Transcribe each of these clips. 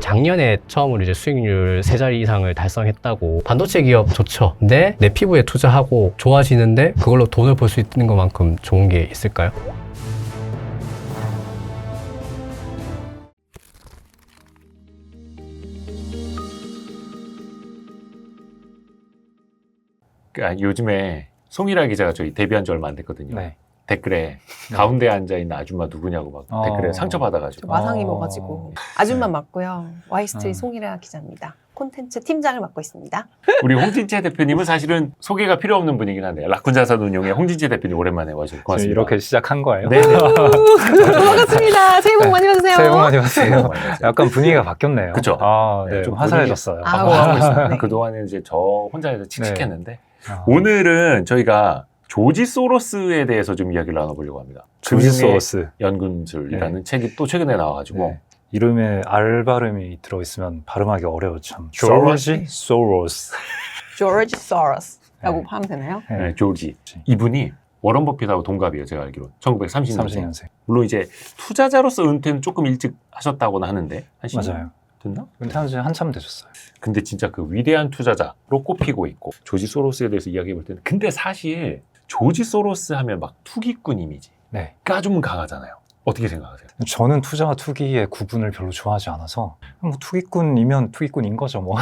작년에 처음으로 이제 수익률 3자리 이상을 달성했다고. 반도체 기업 좋죠. 근데 내 피부에 투자하고 좋아지는데 그걸로 돈을 벌 수 있는 것만큼 좋은 게 있을까요? 요즘에 송일아 기자가 저희 데뷔한 지 얼마 안 됐거든요. 네. 댓글에 가운데 앉아있는 아줌마 누구냐고 막 댓글에 상처받아가지고. 마상 입어가지고 아줌마 네. 맞고요. 와이스트리 송일아 기자입니다. 콘텐츠 팀장을 맡고 있습니다. 우리 홍진채 대표님은 사실은 소개가 필요 없는 분이긴 한데 라쿤자산운용의 홍진채 대표님 오랜만에 와주셔서 고맙습니다. 이렇게 시작한 거예요? 네네. 반갑습니다. 새해 복 많이 받으세요. 새해 복 많이 받으세요. 약간 분위기가 바뀌었네요. 그쵸. 네, 네, 좀 화사해졌어요. 아, 바꿔가고 있어요. 네. 그동안은 이제 저 혼자 해서 칙칙했는데 아, 오늘은 저희가 조지 소로스에 대해서 좀 이야기를 나눠보려고 합니다. 조지 금융의 소로스. 연금술이라는 책이 또 최근에 나와가지고 네. 이름에 R 발음이 들어있으면 발음하기 어려워 참. 조지? 조지 소로스. 조지 소로스라고 네. 하면 되나요? 네, 조지. 이분이 워런 버핏하고 동갑이에요. 제가 알기로 1930년생. 30년생. 물론 이제 투자자로서 은퇴는 조금 일찍 하셨다고는 하는데 한 10년 맞아요. 됐나? 은퇴한 지 한참 되셨어요. 근데 진짜 그 위대한 투자자로 꼽히고 있고 조지 소로스에 대해서 이야기해 볼 때는 근데 사실 조지 소로스 하면 막 투기꾼 이미지가 네. 좀 강하잖아요. 어떻게 생각하세요? 저는 투자와 투기의 구분을 별로 좋아하지 않아서 뭐 투기꾼이면 투기꾼인 거죠 뭐.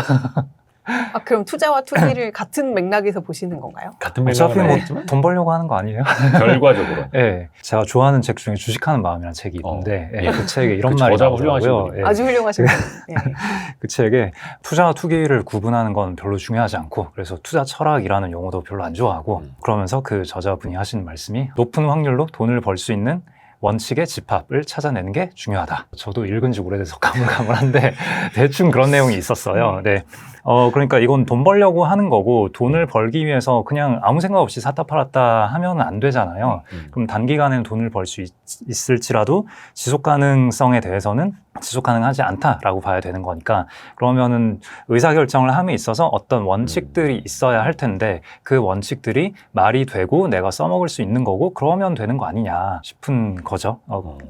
아, 그럼 투자와 투기를 같은 맥락에서 보시는 건가요? 같은 어차피 맥락은 뭐 아니지만 돈 벌려고 하는 거 아니에요? 결과적으로 네, 제가 좋아하는 책 중에 주식하는 마음이라는 책이 있는데 예, 그 책에 이런 그 말이 저자 나오더라고요. 훌륭하신 예, 아주 훌륭하신 분. 네. 그 책에 투자와 투기를 구분하는 건 별로 중요하지 않고 그래서 투자 철학이라는 용어도 별로 안 좋아하고 그러면서 그 저자분이 하신 말씀이 높은 확률로 돈을 벌 수 있는 원칙의 집합을 찾아내는 게 중요하다. 저도 읽은 지 오래돼서 가물가물한데 대충 그런 내용이 있었어요. 네. 그러니까 이건 돈 벌려고 하는 거고 돈을 벌기 위해서 그냥 아무 생각 없이 샀다 팔았다 하면 안 되잖아요. 그럼 단기간에는 돈을 벌 수 있을지라도 지속 가능성에 대해서는 지속 가능하지 않다라고 봐야 되는 거니까 그러면은 의사결정을 함에 있어서 어떤 원칙들이 있어야 할 텐데 그 원칙들이 말이 되고 내가 써먹을 수 있는 거고 그러면 되는 거 아니냐 싶은 거죠.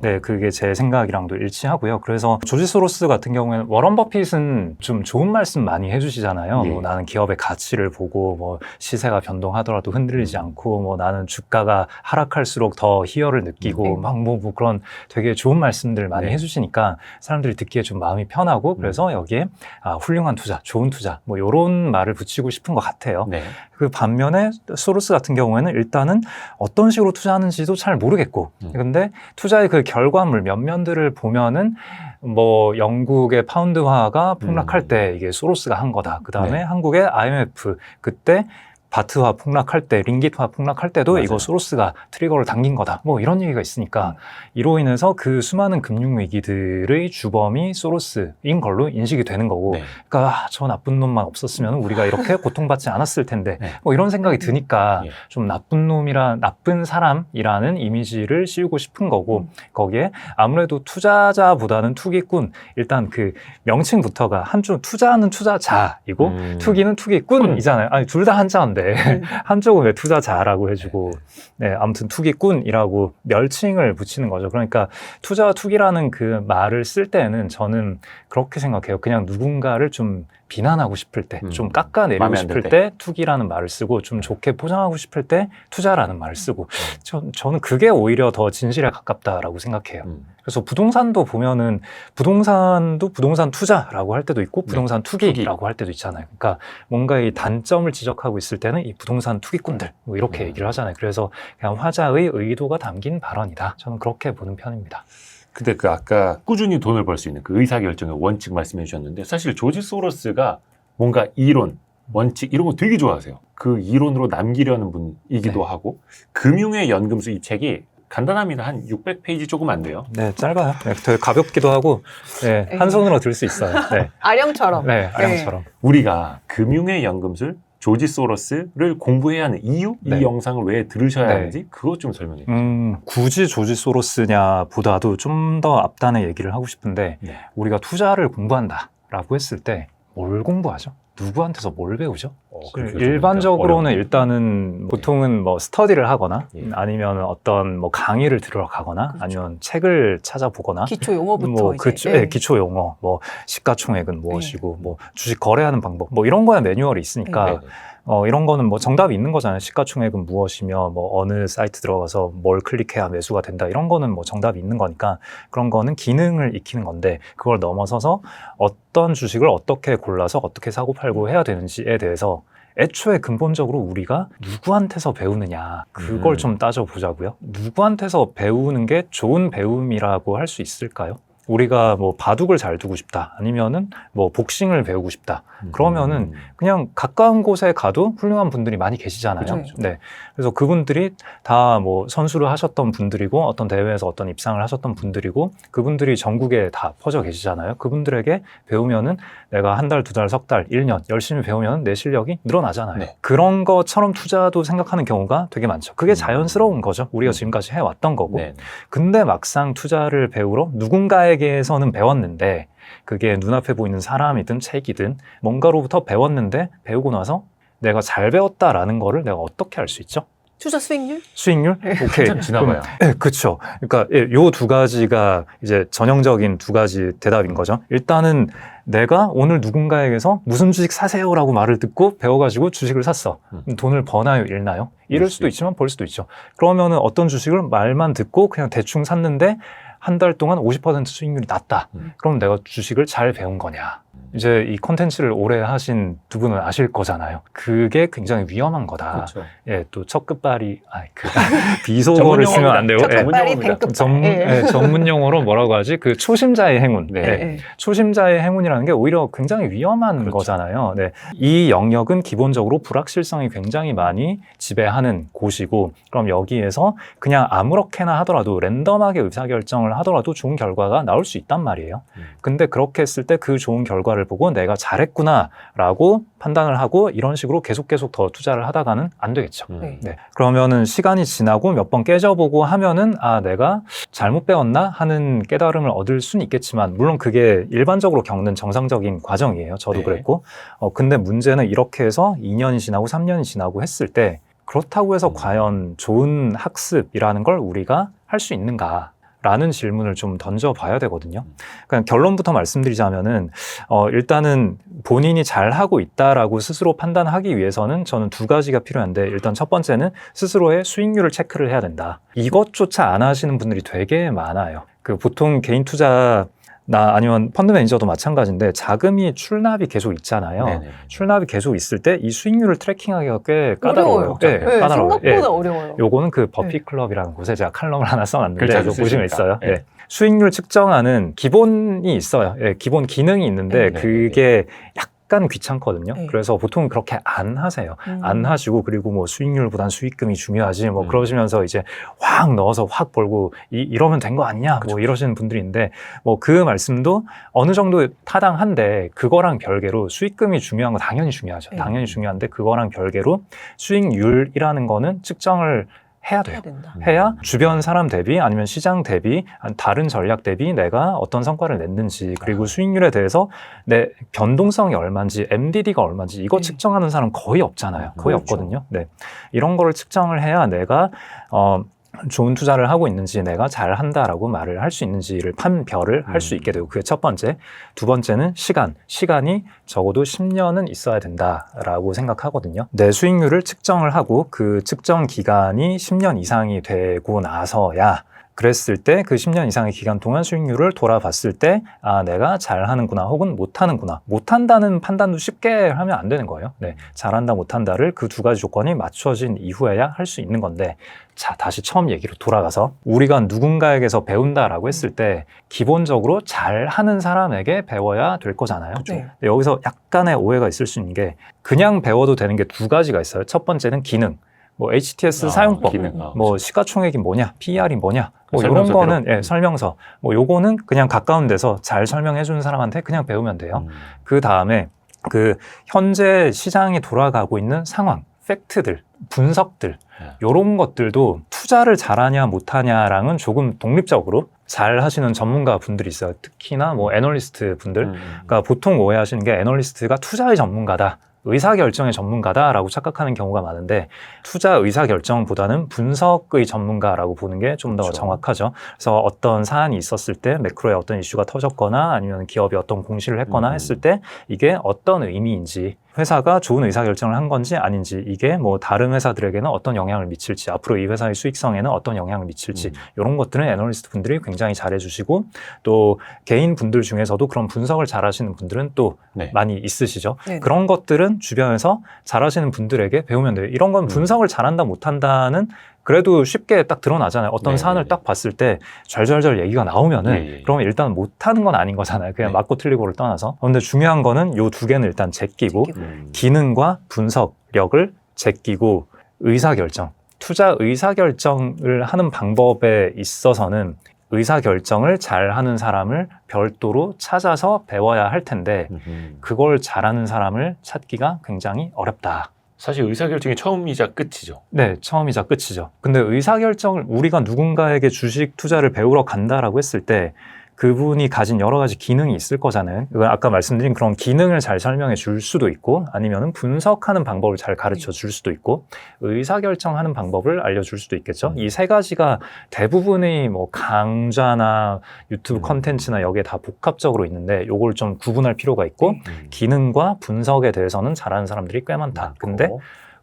네, 그게 제 생각이랑도 일치하고요. 그래서 조지 소로스 같은 경우에는 워런 버핏은 좀 좋은 말씀 많이 해주시잖아요. 네. 뭐 나는 기업의 가치를 보고 뭐 시세가 변동하더라도 흔들리지 않고 뭐 나는 주가가 하락할수록 더 희열을 느끼고 막 뭐 그런 되게 좋은 말씀들 많이 네. 해주시니까 사람들이 듣기에 좀 마음이 편하고 그래서 여기에 훌륭한 투자, 좋은 투자 뭐 이런 말을 붙이고 싶은 것 같아요. 네. 그 반면에 소로스 같은 경우에는 일단은 어떤 식으로 투자하는지도 잘 모르겠고 근데 투자의 그 결과물 면면들을 보면은 뭐 영국의 파운드화가 폭락할 때 이게 소로스가 한 거다. 그 다음에 네. 한국의 IMF 그때 바트화 폭락할 때, 링깃화 폭락할 때도 맞아요. 이거 소로스가 트리거를 당긴 거다. 뭐 이런 얘기가 있으니까 이로 인해서 그 수많은 금융위기들의 주범이 소로스인 걸로 인식이 되는 거고 네. 그러니까 저 나쁜 놈만 없었으면 우리가 이렇게 고통받지 않았을 텐데 네. 뭐 이런 생각이 드니까 예. 좀 나쁜 사람이라는 이미지를 씌우고 싶은 거고 거기에 아무래도 투자자보다는 투기꾼 일단 그 명칭부터가 한쪽 투자는 투자자이고 투기는 투기꾼이잖아요. 아니 둘 다 한자인데 한쪽은 왜 투자자라고 해주고 네, 아무튼 투기꾼이라고 멸칭을 붙이는 거죠. 그러니까 투자와 투기라는 그 말을 쓸 때는 저는 그렇게 생각해요. 그냥 누군가를 좀 비난하고 싶을 때, 좀 깎아내리고 마음에 안 들 싶을 때 투기라는 말을 쓰고 좀 좋게 포장하고 싶을 때 투자라는 말을 쓰고 저는 그게 오히려 더 진실에 가깝다라고 생각해요. 그래서 부동산도 보면은 부동산도 부동산 투자라고 할 때도 있고 부동산 투기라고 할 때도 있잖아요. 그러니까 뭔가 이 단점을 지적하고 있을 때는 이 부동산 투기꾼들 뭐 이렇게 얘기를 하잖아요. 그래서 그냥 화자의 의도가 담긴 발언이다. 저는 그렇게 보는 편입니다. 근데 그 아까 꾸준히 돈을 벌 수 있는 그 의사결정의 원칙 말씀해 주셨는데 사실 조지 소로스가 뭔가 이론, 원칙 이런 거 되게 좋아하세요. 그 이론으로 남기려는 분이기도 하고 금융의 연금술 이 책이 간단합니다. 한 600페이지 조금 안 돼요. 네, 짧아요. 네, 되게 가볍기도 하고 네, 한 손으로 들 수 있어요. 네, 아령처럼. 네 아령처럼. 우리가 금융의 연금술 조지 소로스를 공부해야 하는 이유? 네. 이 영상을 왜 들으셔야 네. 하는지 그것 좀 설명해 주세요. 굳이 조지 소로스냐 보다도 좀 더 앞단의 얘기를 하고 싶은데 네. 우리가 투자를 공부한다라고 했을 때 뭘 공부하죠? 누구한테서 뭘 배우죠? 그렇죠. 일반적으로는 어려운. 일단은 보통은 뭐 스터디를 하거나 예. 아니면 어떤 뭐 강의를 들으러 가거나 그렇죠. 아니면 책을 찾아보거나 기초 용어부터 뭐 이제. 그쵸, 예. 예, 기초 용어, 뭐 시가총액은 무엇이고, 뭐 주식 거래하는 방법, 뭐 이런 거에 매뉴얼이 있으니까 네. 이런 거는 뭐 정답이 있는 거잖아요. 시가총액은 무엇이며, 뭐 어느 사이트 들어가서 뭘 클릭해야 매수가 된다. 이런 거는 뭐 정답이 있는 거니까 그런 거는 기능을 익히는 건데 그걸 넘어서서 어떤 주식을 어떻게 골라서 어떻게 사고 팔고 해야 되는지에 대해서 애초에 근본적으로 우리가 누구한테서 배우느냐 그걸 좀 따져보자고요. 누구한테서 배우는 게 좋은 배움이라고 할 수 있을까요? 우리가 뭐 바둑을 잘 두고 싶다 아니면은 뭐 복싱을 배우고 싶다 그러면은 그냥 가까운 곳에 가도 훌륭한 분들이 많이 계시잖아요. 그렇죠. 네. 그래서 그분들이 다 뭐 선수를 하셨던 분들이고 어떤 대회에서 어떤 입상을 하셨던 분들이고 그분들이 전국에 다 퍼져 계시잖아요. 그분들에게 배우면은 내가 한 달, 두 달, 석 달, 1년 열심히 배우면 내 실력이 늘어나잖아요. 네. 그런 것처럼 투자도 생각하는 경우가 되게 많죠. 그게 자연스러운 거죠. 우리가 지금까지 해왔던 거고. 네. 근데 막상 투자를 배우러 누군가에게서는 배웠는데 그게 눈앞에 보이는 사람이든 책이든 뭔가로부터 배웠는데 배우고 나서 내가 잘 배웠다라는 거를 내가 어떻게 알 수 있죠? 투자 수익률? 수익률? 오케이. 한참 지나봐요. 네, 그렇죠. 그러니까 요 두 가지가 이제 전형적인 두 가지 대답인 거죠. 일단은 내가 오늘 누군가에게서 무슨 주식 사세요라고 말을 듣고 배워가지고 주식을 샀어. 돈을 버나요, 잃나요? 잃을 수도 있지만 벌 수도 있죠. 그러면은 어떤 주식을 말만 듣고 그냥 대충 샀는데 한 달 동안 50% 수익률이 났다. 그럼 내가 주식을 잘 배운 거냐? 이제 이 콘텐츠를 오래 하신 두 분은 아실 거잖아요. 그게 굉장히 위험한 거다. 그렇죠. 예, 또 첫 끝발이 비속어를 쓰면 안 되고 첫 예, 끝발이 전문 된 끝발. 전문 예. 전문 용어로 뭐라고 하지? 그 초심자의 행운. 네. 예. 예. 초심자의 행운이라는 게 오히려 굉장히 위험한 그렇죠. 거잖아요. 네. 이 영역은 기본적으로 불확실성이 굉장히 많이 지배하는 곳이고, 그럼 여기에서 그냥 아무렇게나 하더라도 랜덤하게 의사결정을 하더라도 좋은 결과가 나올 수 있단 말이에요. 근데 그렇게 했을 때 그 좋은 결과를 보고 내가 잘했구나라고 판단을 하고 이런 식으로 계속 더 투자를 하다가는 안 되겠죠. 네. 네. 그러면은 시간이 지나고 몇 번 깨져보고 하면은 내가 잘못 배웠나 하는 깨달음을 얻을 수는 있겠지만 물론 그게 일반적으로 겪는 정상적인 과정이에요. 저도 네. 그랬고. 근데 문제는 이렇게 해서 2년이 지나고 3년이 지나고 했을 때 그렇다고 해서 과연 좋은 학습이라는 걸 우리가 할 수 있는가? 라는 질문을 좀 던져봐야 되거든요. 그냥 결론부터 말씀드리자면은 일단은 본인이 잘하고 있다라고 스스로 판단하기 위해서는 저는 두 가지가 필요한데 일단 첫 번째는 스스로의 수익률을 체크를 해야 된다. 이것조차 안 하시는 분들이 되게 많아요. 보통 개인 투자 아니면 펀드 매니저도 마찬가지인데 자금이 출납이 계속 있잖아요. 네네. 출납이 계속 있을 때 이 수익률을 트래킹하기가 꽤 까다로워요. 어려워요. 네, 네, 까다로워요. 생각보다 예. 어려워요. 요거는 그 버핏 클럽이라는 곳에 제가 칼럼을 하나 써놨는데 글자 이거 보시면 쓰시니까. 있어요. 네. 네. 수익률 측정하는 기본이 있어요. 예, 기본 기능이 있는데 네, 그게 약간 귀찮거든요. 네. 그래서 보통 그렇게 안 하세요. 안 하시고 그리고 뭐 수익률보단 수익금이 중요하지 뭐 그러시면서 이제 확 넣어서 확 벌고 이러면 된 거 아니냐 뭐 이러시는 분들인데 뭐 그 말씀도 어느 정도 타당한데 그거랑 별개로 수익금이 중요한 건 당연히 중요하죠. 네. 당연히 중요한데 그거랑 별개로 수익률이라는 거는 측정을 해야 돼요. 해야 된다. 해야 주변 사람 대비 아니면 시장 대비 다른 전략 대비 내가 어떤 성과를 냈는지 그리고 수익률에 대해서 내 변동성이 얼마인지 MDD가 얼마인지 이거 네. 측정하는 사람 거의 없잖아요. 거의 그렇죠. 없거든요. 네. 이런 거를 측정을 해야 내가 좋은 투자를 하고 있는지 내가 잘한다라고 말을 할 수 있는지를 판별을 할 수 있게 되고 그게 첫 번째. 두 번째는 시간이 적어도 10년은 있어야 된다라고 생각하거든요. 내 수익률을 측정을 하고 그 측정 기간이 10년 이상이 되고 나서야 그랬을 때 그 10년 이상의 기간 동안 수익률을 돌아봤을 때 내가 잘하는구나 혹은 못하는구나. 못한다는 판단도 쉽게 하면 안 되는 거예요. 네, 잘한다 못한다를 그 두 가지 조건이 맞춰진 이후에야 할 수 있는 건데 자, 다시 처음 얘기로 돌아가서 우리가 누군가에게서 배운다라고 했을 때 기본적으로 잘하는 사람에게 배워야 될 거잖아요. 네. 여기서 약간의 오해가 있을 수 있는 게 그냥 배워도 되는 게 두 가지가 있어요. 첫 번째는 기능. 뭐 HTS 사용법, 기능. 뭐 시가총액이 뭐냐, PER이 뭐냐, 뭐 이런 설명서대로. 거는 설명서. 뭐 요거는 그냥 가까운 데서 잘 설명해 주는 사람한테 그냥 배우면 돼요. 그 다음에 그 현재 시장이 돌아가고 있는 상황, 팩트들, 분석들, 요런 것들도 투자를 잘하냐 못하냐랑은 조금 독립적으로 잘 하시는 전문가 분들이 있어요. 특히나 뭐 애널리스트 분들. 그러니까 보통 오해하시는 게 애널리스트가 투자의 전문가다. 의사결정의 전문가다라고 착각하는 경우가 많은데 투자 의사결정보다는 분석의 전문가라고 보는 게 좀 더 그렇죠. 정확하죠. 그래서 어떤 사안이 있었을 때 매크로에 어떤 이슈가 터졌거나 아니면 기업이 어떤 공시를 했거나 했을 때 이게 어떤 의미인지 회사가 좋은 의사결정을 한 건지 아닌지 이게 뭐 다른 회사들에게는 어떤 영향을 미칠지 앞으로 이 회사의 수익성에는 어떤 영향을 미칠지 이런 것들은 애널리스트 분들이 굉장히 잘해주시고 또 개인 분들 중에서도 그런 분석을 잘하시는 분들은 또 네. 많이 있으시죠. 네네. 그런 것들은 주변에서 잘하시는 분들에게 배우면 돼요. 이런 건 분석을 잘한다 못한다는 그래도 쉽게 딱 드러나잖아요. 어떤 네, 사안을 네, 딱 봤을 때 절절절 얘기가 나오면은 네, 네. 그러면 일단 못하는 건 아닌 거잖아요. 그냥 네. 맞고 틀리고를 떠나서. 그런데 중요한 거는 요 두 개는 일단 제끼고 기능과 분석력을 제끼고 의사결정, 투자 의사결정을 하는 방법에 있어서는 의사결정을 잘하는 사람을 별도로 찾아서 배워야 할 텐데 그걸 잘하는 사람을 찾기가 굉장히 어렵다. 사실 의사결정이 처음이자 끝이죠. 네, 처음이자 끝이죠. 근데 의사결정을 우리가 누군가에게 주식 투자를 배우러 간다라고 했을 때 그분이 가진 여러 가지 기능이 있을 거잖아요. 이건 아까 말씀드린 그런 기능을 잘 설명해 줄 수도 있고 아니면 분석하는 방법을 잘 가르쳐 줄 수도 있고 의사결정하는 방법을 알려줄 수도 있겠죠. 이 세 가지가 대부분의 뭐 강좌나 유튜브 컨텐츠나 여기에 다 복합적으로 있는데 요걸 좀 구분할 필요가 있고 기능과 분석에 대해서는 잘하는 사람들이 꽤 많다. 근데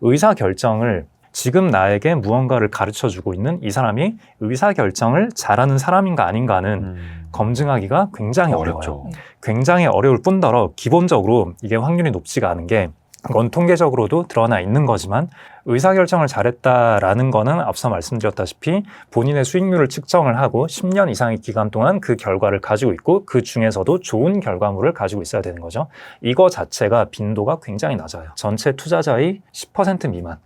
의사결정을 지금 나에게 무언가를 가르쳐주고 있는 이 사람이 의사결정을 잘하는 사람인가 아닌가는 검증하기가 굉장히 어려워요. 굉장히 어려울 뿐더러 기본적으로 이게 확률이 높지가 않은 게 그건 통계적으로도 드러나 있는 거지만 의사결정을 잘했다라는 거는 앞서 말씀드렸다시피 본인의 수익률을 측정을 하고 10년 이상의 기간 동안 그 결과를 가지고 있고 그 중에서도 좋은 결과물을 가지고 있어야 되는 거죠. 이거 자체가 빈도가 굉장히 낮아요. 전체 투자자의 10% 미만.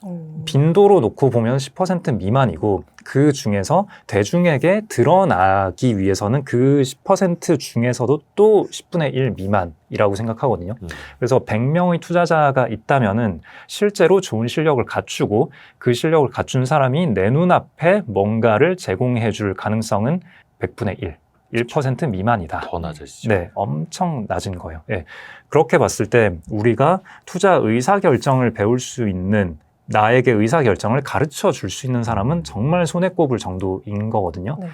빈도로 놓고 보면 10% 미만이고 그 중에서 대중에게 드러나기 위해서는 그 10% 중에서도 또 10분의 1 미만이라고 생각하거든요. 그래서 100명의 투자자가 있다면은 실제로 좋은 실력을 갖추고 그 실력을 갖춘 사람이 내 눈앞에 뭔가를 제공해 줄 가능성은 100분의 1. 1% 미만이다. 더 낮아지죠. 네, 엄청 낮은 거예요. 네. 그렇게 봤을 때 우리가 투자 의사결정을 배울 수 있는 나에게 의사결정을 가르쳐 줄 수 있는 사람은 정말 손에 꼽을 정도인 거거든요. 네.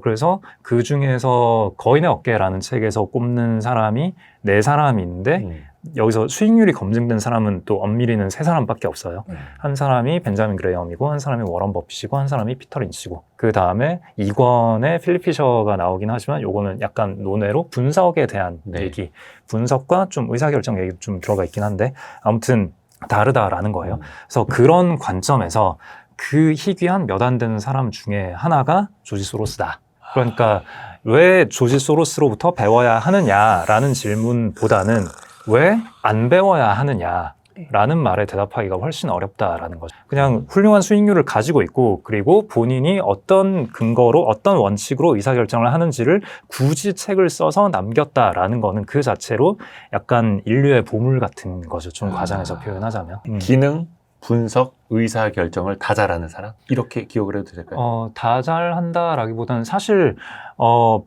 그래서 그 중에서 거인의 어깨라는 책에서 꼽는 사람이 4사람인데 여기서 수익률이 검증된 사람은 또 엄밀히는 3사람밖에 없어요. 한 사람이 벤자민 그레이엄이고 한 사람이 워런 버핏이고 한 사람이 피터 린치고 그 다음에 2권에 필립 피셔가 나오긴 하지만 요거는 약간 논외로 분석에 대한 얘기, 분석과 좀 의사결정 얘기 좀 들어가 있긴 한데 아무튼 다르다라는 거예요. 그래서 그런 관점에서 그 희귀한 몇 안 되는 사람 중에 하나가 조지 소로스다. 그러니까 왜 조지 소로스로부터 배워야 하느냐라는 질문보다는 왜 안 배워야 하느냐라는 말에 대답하기가 훨씬 어렵다라는 거죠. 그냥 훌륭한 수익률을 가지고 있고 그리고 본인이 어떤 근거로 어떤 원칙으로 의사결정을 하는지를 굳이 책을 써서 남겼다라는 거는 그 자체로 약간 인류의 보물 같은 거죠. 좀 과장해서 표현하자면. 기능, 분석, 의사결정을 다 잘하는 사람? 이렇게 기억을 해도 될까요? 다 잘한다라기보다는 사실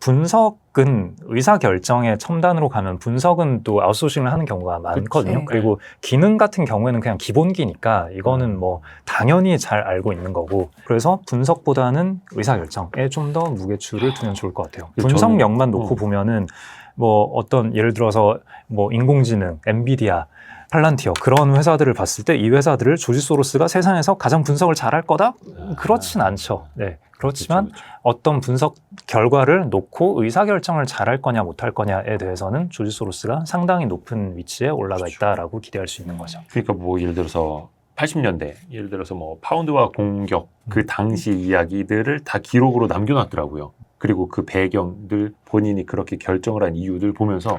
분석은 의사결정의 첨단으로 가면 분석은 또 아웃소싱을 하는 경우가 많거든요. 그치. 그리고 기능 같은 경우에는 그냥 기본기니까 이거는 뭐 당연히 잘 알고 있는 거고 그래서 분석보다는 의사결정에 좀 더 무게추를 두면 좋을 것 같아요. 분석력만 놓고 보면은 뭐 어떤 예를 들어서 뭐 인공지능, 엔비디아 팔란티어 그런 회사들을 봤을 때 이 회사들을 조지 소로스가 세상에서 가장 분석을 잘할 거다? 그렇진 않죠. 네. 그렇지만 그렇죠. 어떤 분석 결과를 놓고 의사결정을 잘할 거냐 못할 거냐에 대해서는 조지 소로스가 상당히 높은 위치에 올라가 있다라고 기대할 수 있는 거죠. 그러니까 뭐 예를 들어서 80년대 예를 들어서 뭐 파운드와 공격 그 당시 이야기들을 다 기록으로 남겨놨더라고요. 그리고 그 배경들 본인이 그렇게 결정을 한 이유들 보면서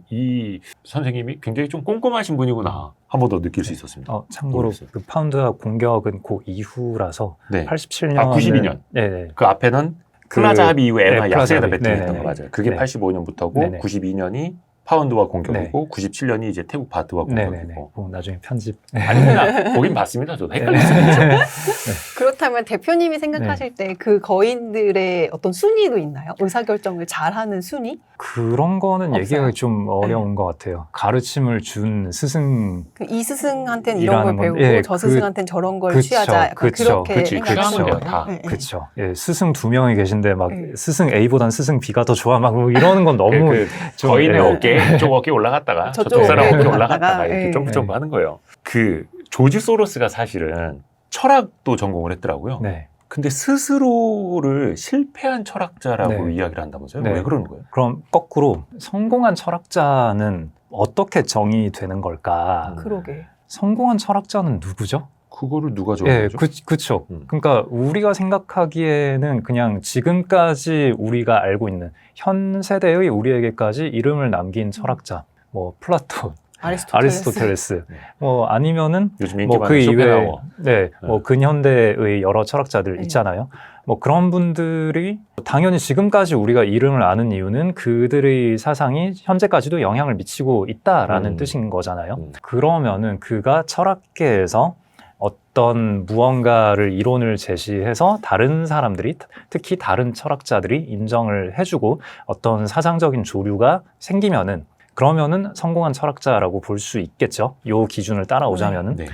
이 선생님이 굉장히 좀 꼼꼼하신 분이구나 한 번 더 느낄 수 있었습니다. 참고로 그 파운드와 공격은 그 이후라서 네. 87년 92년. 네네. 그 앞에는 플라자 합의 이후에 엔화 플라자 약세에다 합의. 베팅했던 네네네. 거 맞아요. 그게 네. 85년부터고 네네. 92년이 파운드와 공격이고 97년이 이제 태국 바트와 네네네. 공격이고. 뭐 나중에 편집. 아닙니다. 보긴 봤습니다. 저도 헷갈렸어요. 그렇다면 대표님이 생각하실 때 그 거인들의 어떤 순위도 있나요? 의사결정을 잘하는 순위? 그런 거는 없어요. 얘기하기 좀 어려운 것 같아요. 가르침을 준 스승. 이 스승한테는 이런 걸 일하는 건- 배우고 예, 저 스승한테는 저런 걸 그쵸, 취하자. 약간 그쵸. 그렇게 그치, 생각하는 그쵸. 거예요. 다. 네, 네. 그렇죠. 예, 스승 2명이 계신데 막 네. 스승 A보단 스승 B가 더 좋아 막 뭐 이러는 건 너무 그 좀, 거인의 예. 어깨, 이쪽 어깨 올라갔다가 저쪽 저쪽 사람 어깨 어깨 올라갔다가, 올라갔다가 이렇게 예. 점프 하는 거예요. 그 조지 소로스가 사실은 철학도 전공을 했더라고요. 네. 근데 스스로를 실패한 철학자라고 네. 이야기를 한다면서요? 네. 왜 그러는 거예요? 그럼 거꾸로 성공한 철학자는 어떻게 정의되는 걸까? 그러게. 성공한 철학자는 누구죠? 그거를 누가 정한 예, 거죠? 그쵸. 음. 그러니까 우리가 생각하기에는 그냥 지금까지 우리가 알고 있는 현 세대의 우리에게까지 이름을 남긴 철학자, 뭐 플라톤, 아리스토텔레스, 네. 뭐 아니면은 요즘 인기 뭐 그 많은 이외에 쇼펜하워. 네, 뭐 근현대의 여러 철학자들 네. 있잖아요. 뭐 그런 분들이 당연히 지금까지 우리가 이름을 아는 이유는 그들의 사상이 현재까지도 영향을 미치고 있다라는 뜻인 거잖아요. 그러면은 그가 철학계에서 어떤 무언가를 이론을 제시해서 다른 사람들이 특히 다른 철학자들이 인정을 해주고 어떤 사상적인 조류가 생기면은 그러면은 성공한 철학자라고 볼 수 있겠죠. 요 기준을 따라오자면은. 네.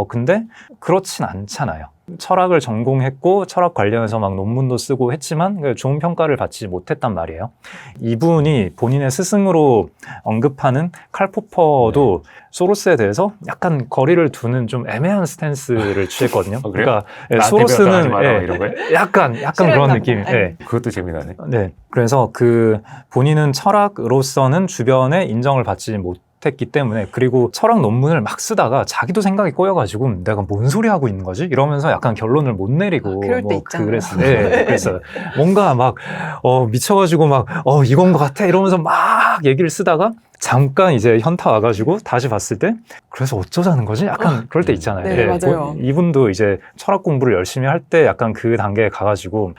근데 그렇진 않잖아요. 철학을 전공했고 철학 관련해서 막 논문도 쓰고 했지만 좋은 평가를 받지 못했단 말이에요. 이분이 본인의 스승으로 언급하는 칼 포퍼도 소로스에 대해서 약간 거리를 두는 좀 애매한 스탠스를 취했거든요. 그래요? 그러니까 예, 나한테 배웠다 하지 소로스는 마라, 예, 이런 거예요? 약간 그런 싫어했나 느낌. 보다. 예. 그것도 재미나네. 네. 그래서 그 본인은 철학으로서는 주변에 인정을 받지 못했기 때문에 그리고 철학 논문을 막 쓰다가 자기도 생각이 꼬여가지고 내가 뭔 소리 하고 있는 거지? 이러면서 약간 결론을 못 내리고 그럴 때 뭐 있잖아요. 그랬어요. 네, 그래서 뭔가 막 미쳐가지고 막 이건 것 같아 이러면서 막 얘기를 쓰다가 잠깐 이제 현타 와가지고 다시 봤을 때 그래서 어쩌자는 거지? 약간 그럴 때 있잖아요. 네, 맞아요. 이분도 이제 철학 공부를 열심히 할 때 약간 그 단계에 가가지고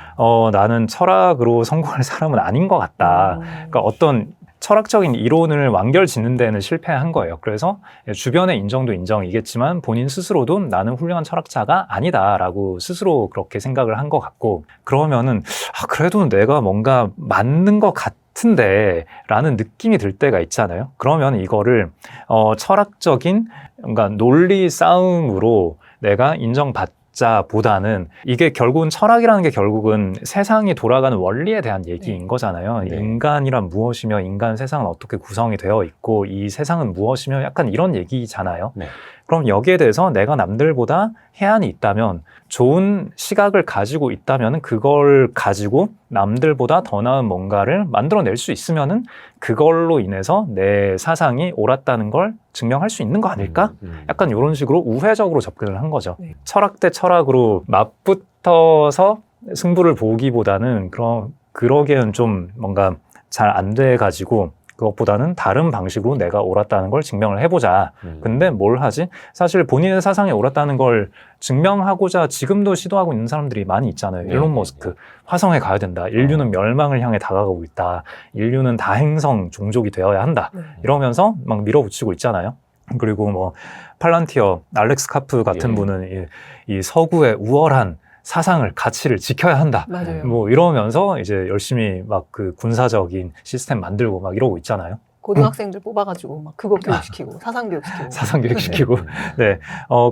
나는 철학으로 성공할 사람은 아닌 것 같다. 그러니까 어떤 철학적인 이론을 완결 짓는 데는 실패한 거예요. 그래서 주변의 인정도 인정이겠지만 본인 스스로도 나는 훌륭한 철학자가 아니다라고 스스로 그렇게 생각을 한 것 같고 그러면은 그래도 내가 뭔가 맞는 것 같은데 라는 느낌이 들 때가 있잖아요. 그러면 이거를 철학적인 그러니까 논리 싸움으로 내가 인정받자보다는 이게 결국은 철학이라는 게 결국은 세상이 돌아가는 원리에 대한 얘기인 거잖아요. 네. 인간이란 무엇이며 인간 세상은 어떻게 구성이 되어 있고 이 세상은 무엇이며 약간 이런 얘기잖아요. 네. 그럼 여기에 대해서 내가 남들보다 해안이 있다면 좋은 시각을 가지고 있다면 그걸 가지고 남들보다 더 나은 뭔가를 만들어낼 수 있으면은 그걸로 인해서 내 사상이 옳았다는 걸 증명할 수 있는 거 아닐까? 약간 이런 식으로 우회적으로 접근을 한 거죠. 네. 철학 대 철학으로 맞붙어서 승부를 보기보다는 그러기에는 좀 뭔가 잘 안 돼가지고 그것보다는 다른 방식으로 내가 옳았다는 걸 증명을 해보자. 근데 뭘 하지? 사실 본인의 사상이 옳았다는 걸 증명하고자 지금도 시도하고 있는 사람들이 많이 있잖아요. 네. 일론 머스크. 화성에 가야 된다. 인류는 멸망을 향해 다가가고 있다. 인류는 다행성 종족이 되어야 한다. 네. 이러면서 막 밀어붙이고 있잖아요. 그리고 뭐 팔란티어, 알렉스 카프 같은 예. 분은 이 서구의 우월한 사상을, 가치를 지켜야 한다. 맞아요. 뭐 이러면서 이제 열심히 막 그 군사적인 시스템 만들고 막 이러고 있잖아요. 고등학생들 뽑아가지고 막 그거 교육시키고 사상 교육시키고. 사상 교육시키고. 네.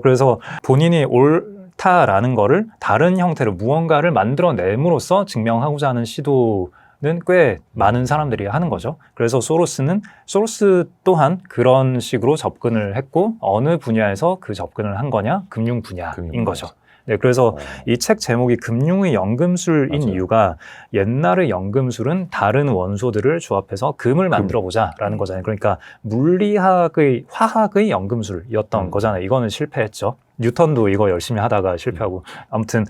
그래서 본인이 옳다라는 거를 다른 형태로 무언가를 만들어냄으로써 증명하고자 하는 시도는 꽤 많은 사람들이 하는 거죠. 그래서 소로스 또한 그런 식으로 접근을 했고 어느 분야에서 그 접근을 한 거냐? 금융 분야인 거죠. 네, 그래서 이 책 제목이 금융의 연금술인 맞아요. 이유가 옛날의 연금술은 다른 원소들을 조합해서 금을 만들어보자라는 거잖아요. 그러니까 물리학의, 화학의 연금술이었던 거잖아요. 이거는 실패했죠. 뉴턴도 이거 열심히 하다가 실패하고. 아무튼,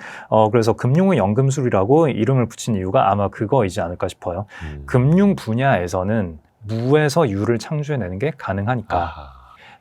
그래서 금융의 연금술이라고 이름을 붙인 이유가 아마 그거이지 않을까 싶어요. 금융 분야에서는 무에서 유를 창조해내는 게 가능하니까.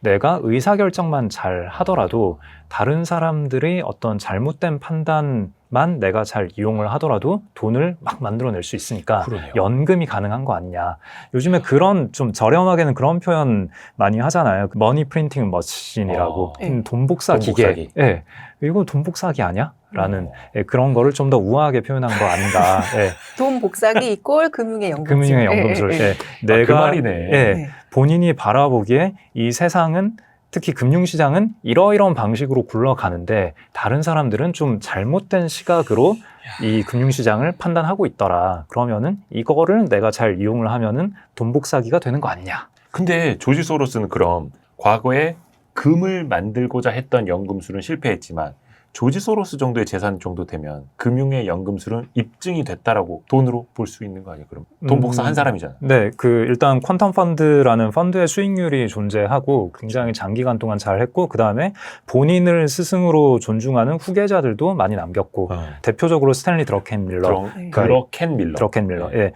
내가 의사결정만 잘 하더라도 다른 사람들이 어떤 잘못된 판단만 내가 잘 이용을 하더라도 돈을 막 만들어낼 수 있으니까 그러네요. 연금이 가능한 거 아니냐. 요즘에 그런 좀 저렴하게는 그런 표현 많이 하잖아요. 머니 프린팅 머신이라고. 돈 복사 돈 기계. 복사기. 예. 이거 돈 복사기 아니야? 라는 예, 그런 거를 좀 더 우아하게 표현한 거 아닌가. 예. 돈 복사기 이꼴 금융의 연금술. 금융의 연금술. 예, 예, 예. 예. 그 내가 말이네. 예, 네. 본인이 바라보기에 이 세상은 특히 금융시장은 이러이러한 방식으로 굴러가는데 다른 사람들은 좀 잘못된 시각으로 이 금융시장을 판단하고 있더라. 그러면은 이거를 내가 잘 이용을 하면은 돈 복사기가 되는 거 아니냐. 근데 조지 소로스는 그럼 과거에 금을 만들고자 했던 연금술은 실패했지만 조지 소로스 정도의 재산 정도 되면 금융의 연금술은 입증이 됐다라고 돈으로 볼 수 있는 거 아니에요? 그럼 돈 복사한 사람이잖아요. 네, 일단 퀀텀 펀드라는 펀드의 수익률이 존재하고 굉장히 장기간 동안 잘 했고, 그 다음에 본인을 스승으로 존중하는 후계자들도 많이 남겼고, 대표적으로 스탠리 드러켄밀러. 드러켄밀러. 드러켄밀러. 예.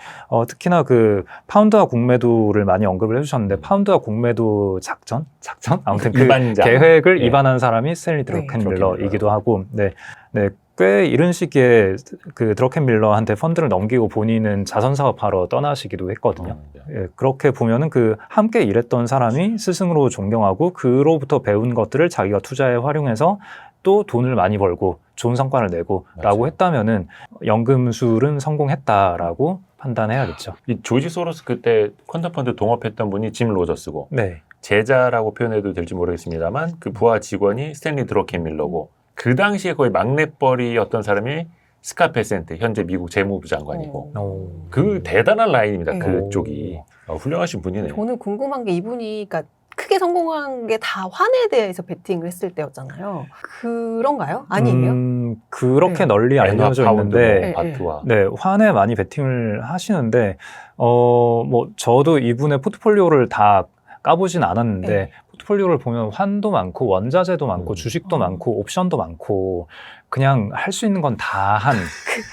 특히나 그 파운드화 공매도를 많이 언급을 해주셨는데, 파운드화 공매도 작전? 아무튼 그 위반자. 계획을 예. 위반한 사람이 스탠리 드러켄밀러이기도 하고, 네, 꽤 이른 시기에 그 드러켄밀러한테 펀드를 넘기고 본인은 자선 사업하러 떠나시기도 했거든요. 예, 그렇게 보면은 그 함께 일했던 사람이 스승으로 존경하고 그로부터 배운 것들을 자기가 투자에 활용해서 또 돈을 많이 벌고 좋은 성과를 내고 맞아요. 라고 했다면은 연금술은 성공했다라고 판단해야겠죠. 이 조지 소로스 그때 퀀텀 펀드 동업했던 분이 짐 로저스고 네. 제자라고 표현해도 될지 모르겠습니다만 그 부하 직원이 스탠리 드러켄밀러고 그 당시에 거의 막내뻘이었던 사람이 스캇 베센트 현재 미국 재무부 장관이고 그 대단한 라인입니다. 네. 그쪽이 훌륭하신 분이네요. 저는 궁금한 게 이분이 그러니까 크게 성공한 게 다 환에 대해서 베팅을 했을 때였잖아요. 그런가요? 아니에요? 그렇게 네. 널리 알려져 있는데 네. 바트와 네, 환에 많이 베팅을 하시는데, 뭐, 저도 이분의 포트폴리오를 다 까보진 않았는데, 네. 포트폴리오를 보면 환도 많고, 원자재도 많고, 주식도 어. 많고, 옵션도 많고, 그냥 할 수 있는 건 다 한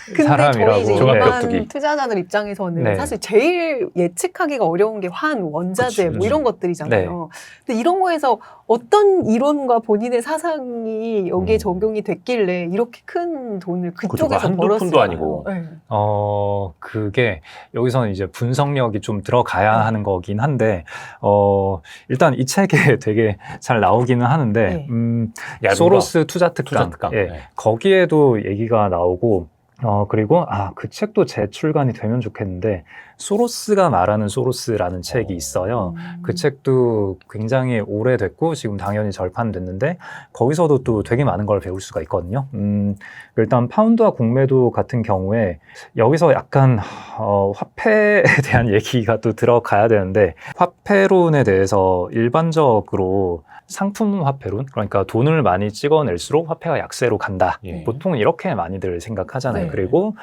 근데 사람이라고. 저희 이제 종합격투기. 일반 투자자들 입장에서는 네. 사실 제일 예측하기가 어려운 게 환, 원자재 그치. 뭐 이런 것들이잖아요. 근데 이런 거에서 어떤 이론과 본인의 사상이 여기에 적용이 됐길래 이렇게 큰 돈을 그쪽에서 한두 벌었을까요? 푼도 아니고. 네. 그게 여기서는 이제 분석력이 좀 들어가야 하는 거긴 한데, 일단 이 책에 되게 잘 나오기는 하는데, 얇은 소로스 투자 특강. 특강. 예, 네. 거기에도 얘기가 나오고, 그리고, 그 책도 재출간이 되면 좋겠는데, 소로스가 말하는 소로스라는 책이 있어요. 그 책도 굉장히 오래됐고, 지금 당연히 절판됐는데, 거기서도 또 되게 많은 걸 배울 수가 있거든요. 일단, 파운드와 공매도 같은 경우에, 여기서 약간, 화폐에 대한 얘기가 또 들어가야 되는데, 화폐론에 대해서 일반적으로 상품 화폐론, 그러니까 돈을 많이 찍어낼수록 화폐가 약세로 간다. 예. 보통 이렇게 많이들 생각하잖아요. 네. 그리고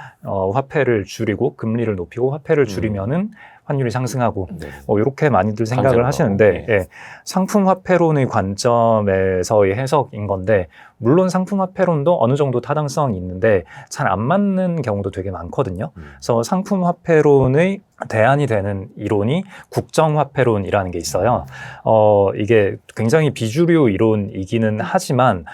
화폐를 줄이고 금리를 높이고 화폐를 줄이면은 환율이 상승하고 네. 이렇게 많이들 생각을 감사합니다. 하시는데 예. 예, 상품 화폐론의 관점에서의 해석인 건데 물론 상품 화폐론도 어느 정도 타당성이 있는데 잘 안 맞는 경우도 되게 많거든요. 그래서 상품 화폐론의 대안이 되는 이론이 국정화폐론이라는 게 있어요. 이게 굉장히 비주류 이론이기는 하지만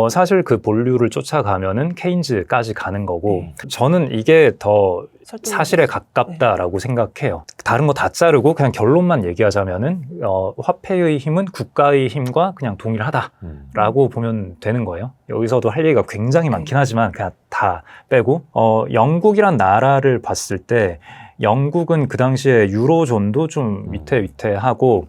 사실 그 본류를 쫓아가면은 케인즈까지 가는 거고 저는 이게 더 사실에 가깝다라고 생각해요. 다른 거 다 자르고 그냥 결론만 얘기하자면은 화폐의 힘은 국가의 힘과 그냥 동일하다라고 보면 되는 거예요. 여기서도 할 얘기가 굉장히 많긴 하지만 그냥 다 빼고 영국이란 나라를 봤을 때 영국은 그 당시에 유로존도 좀 위태위태하고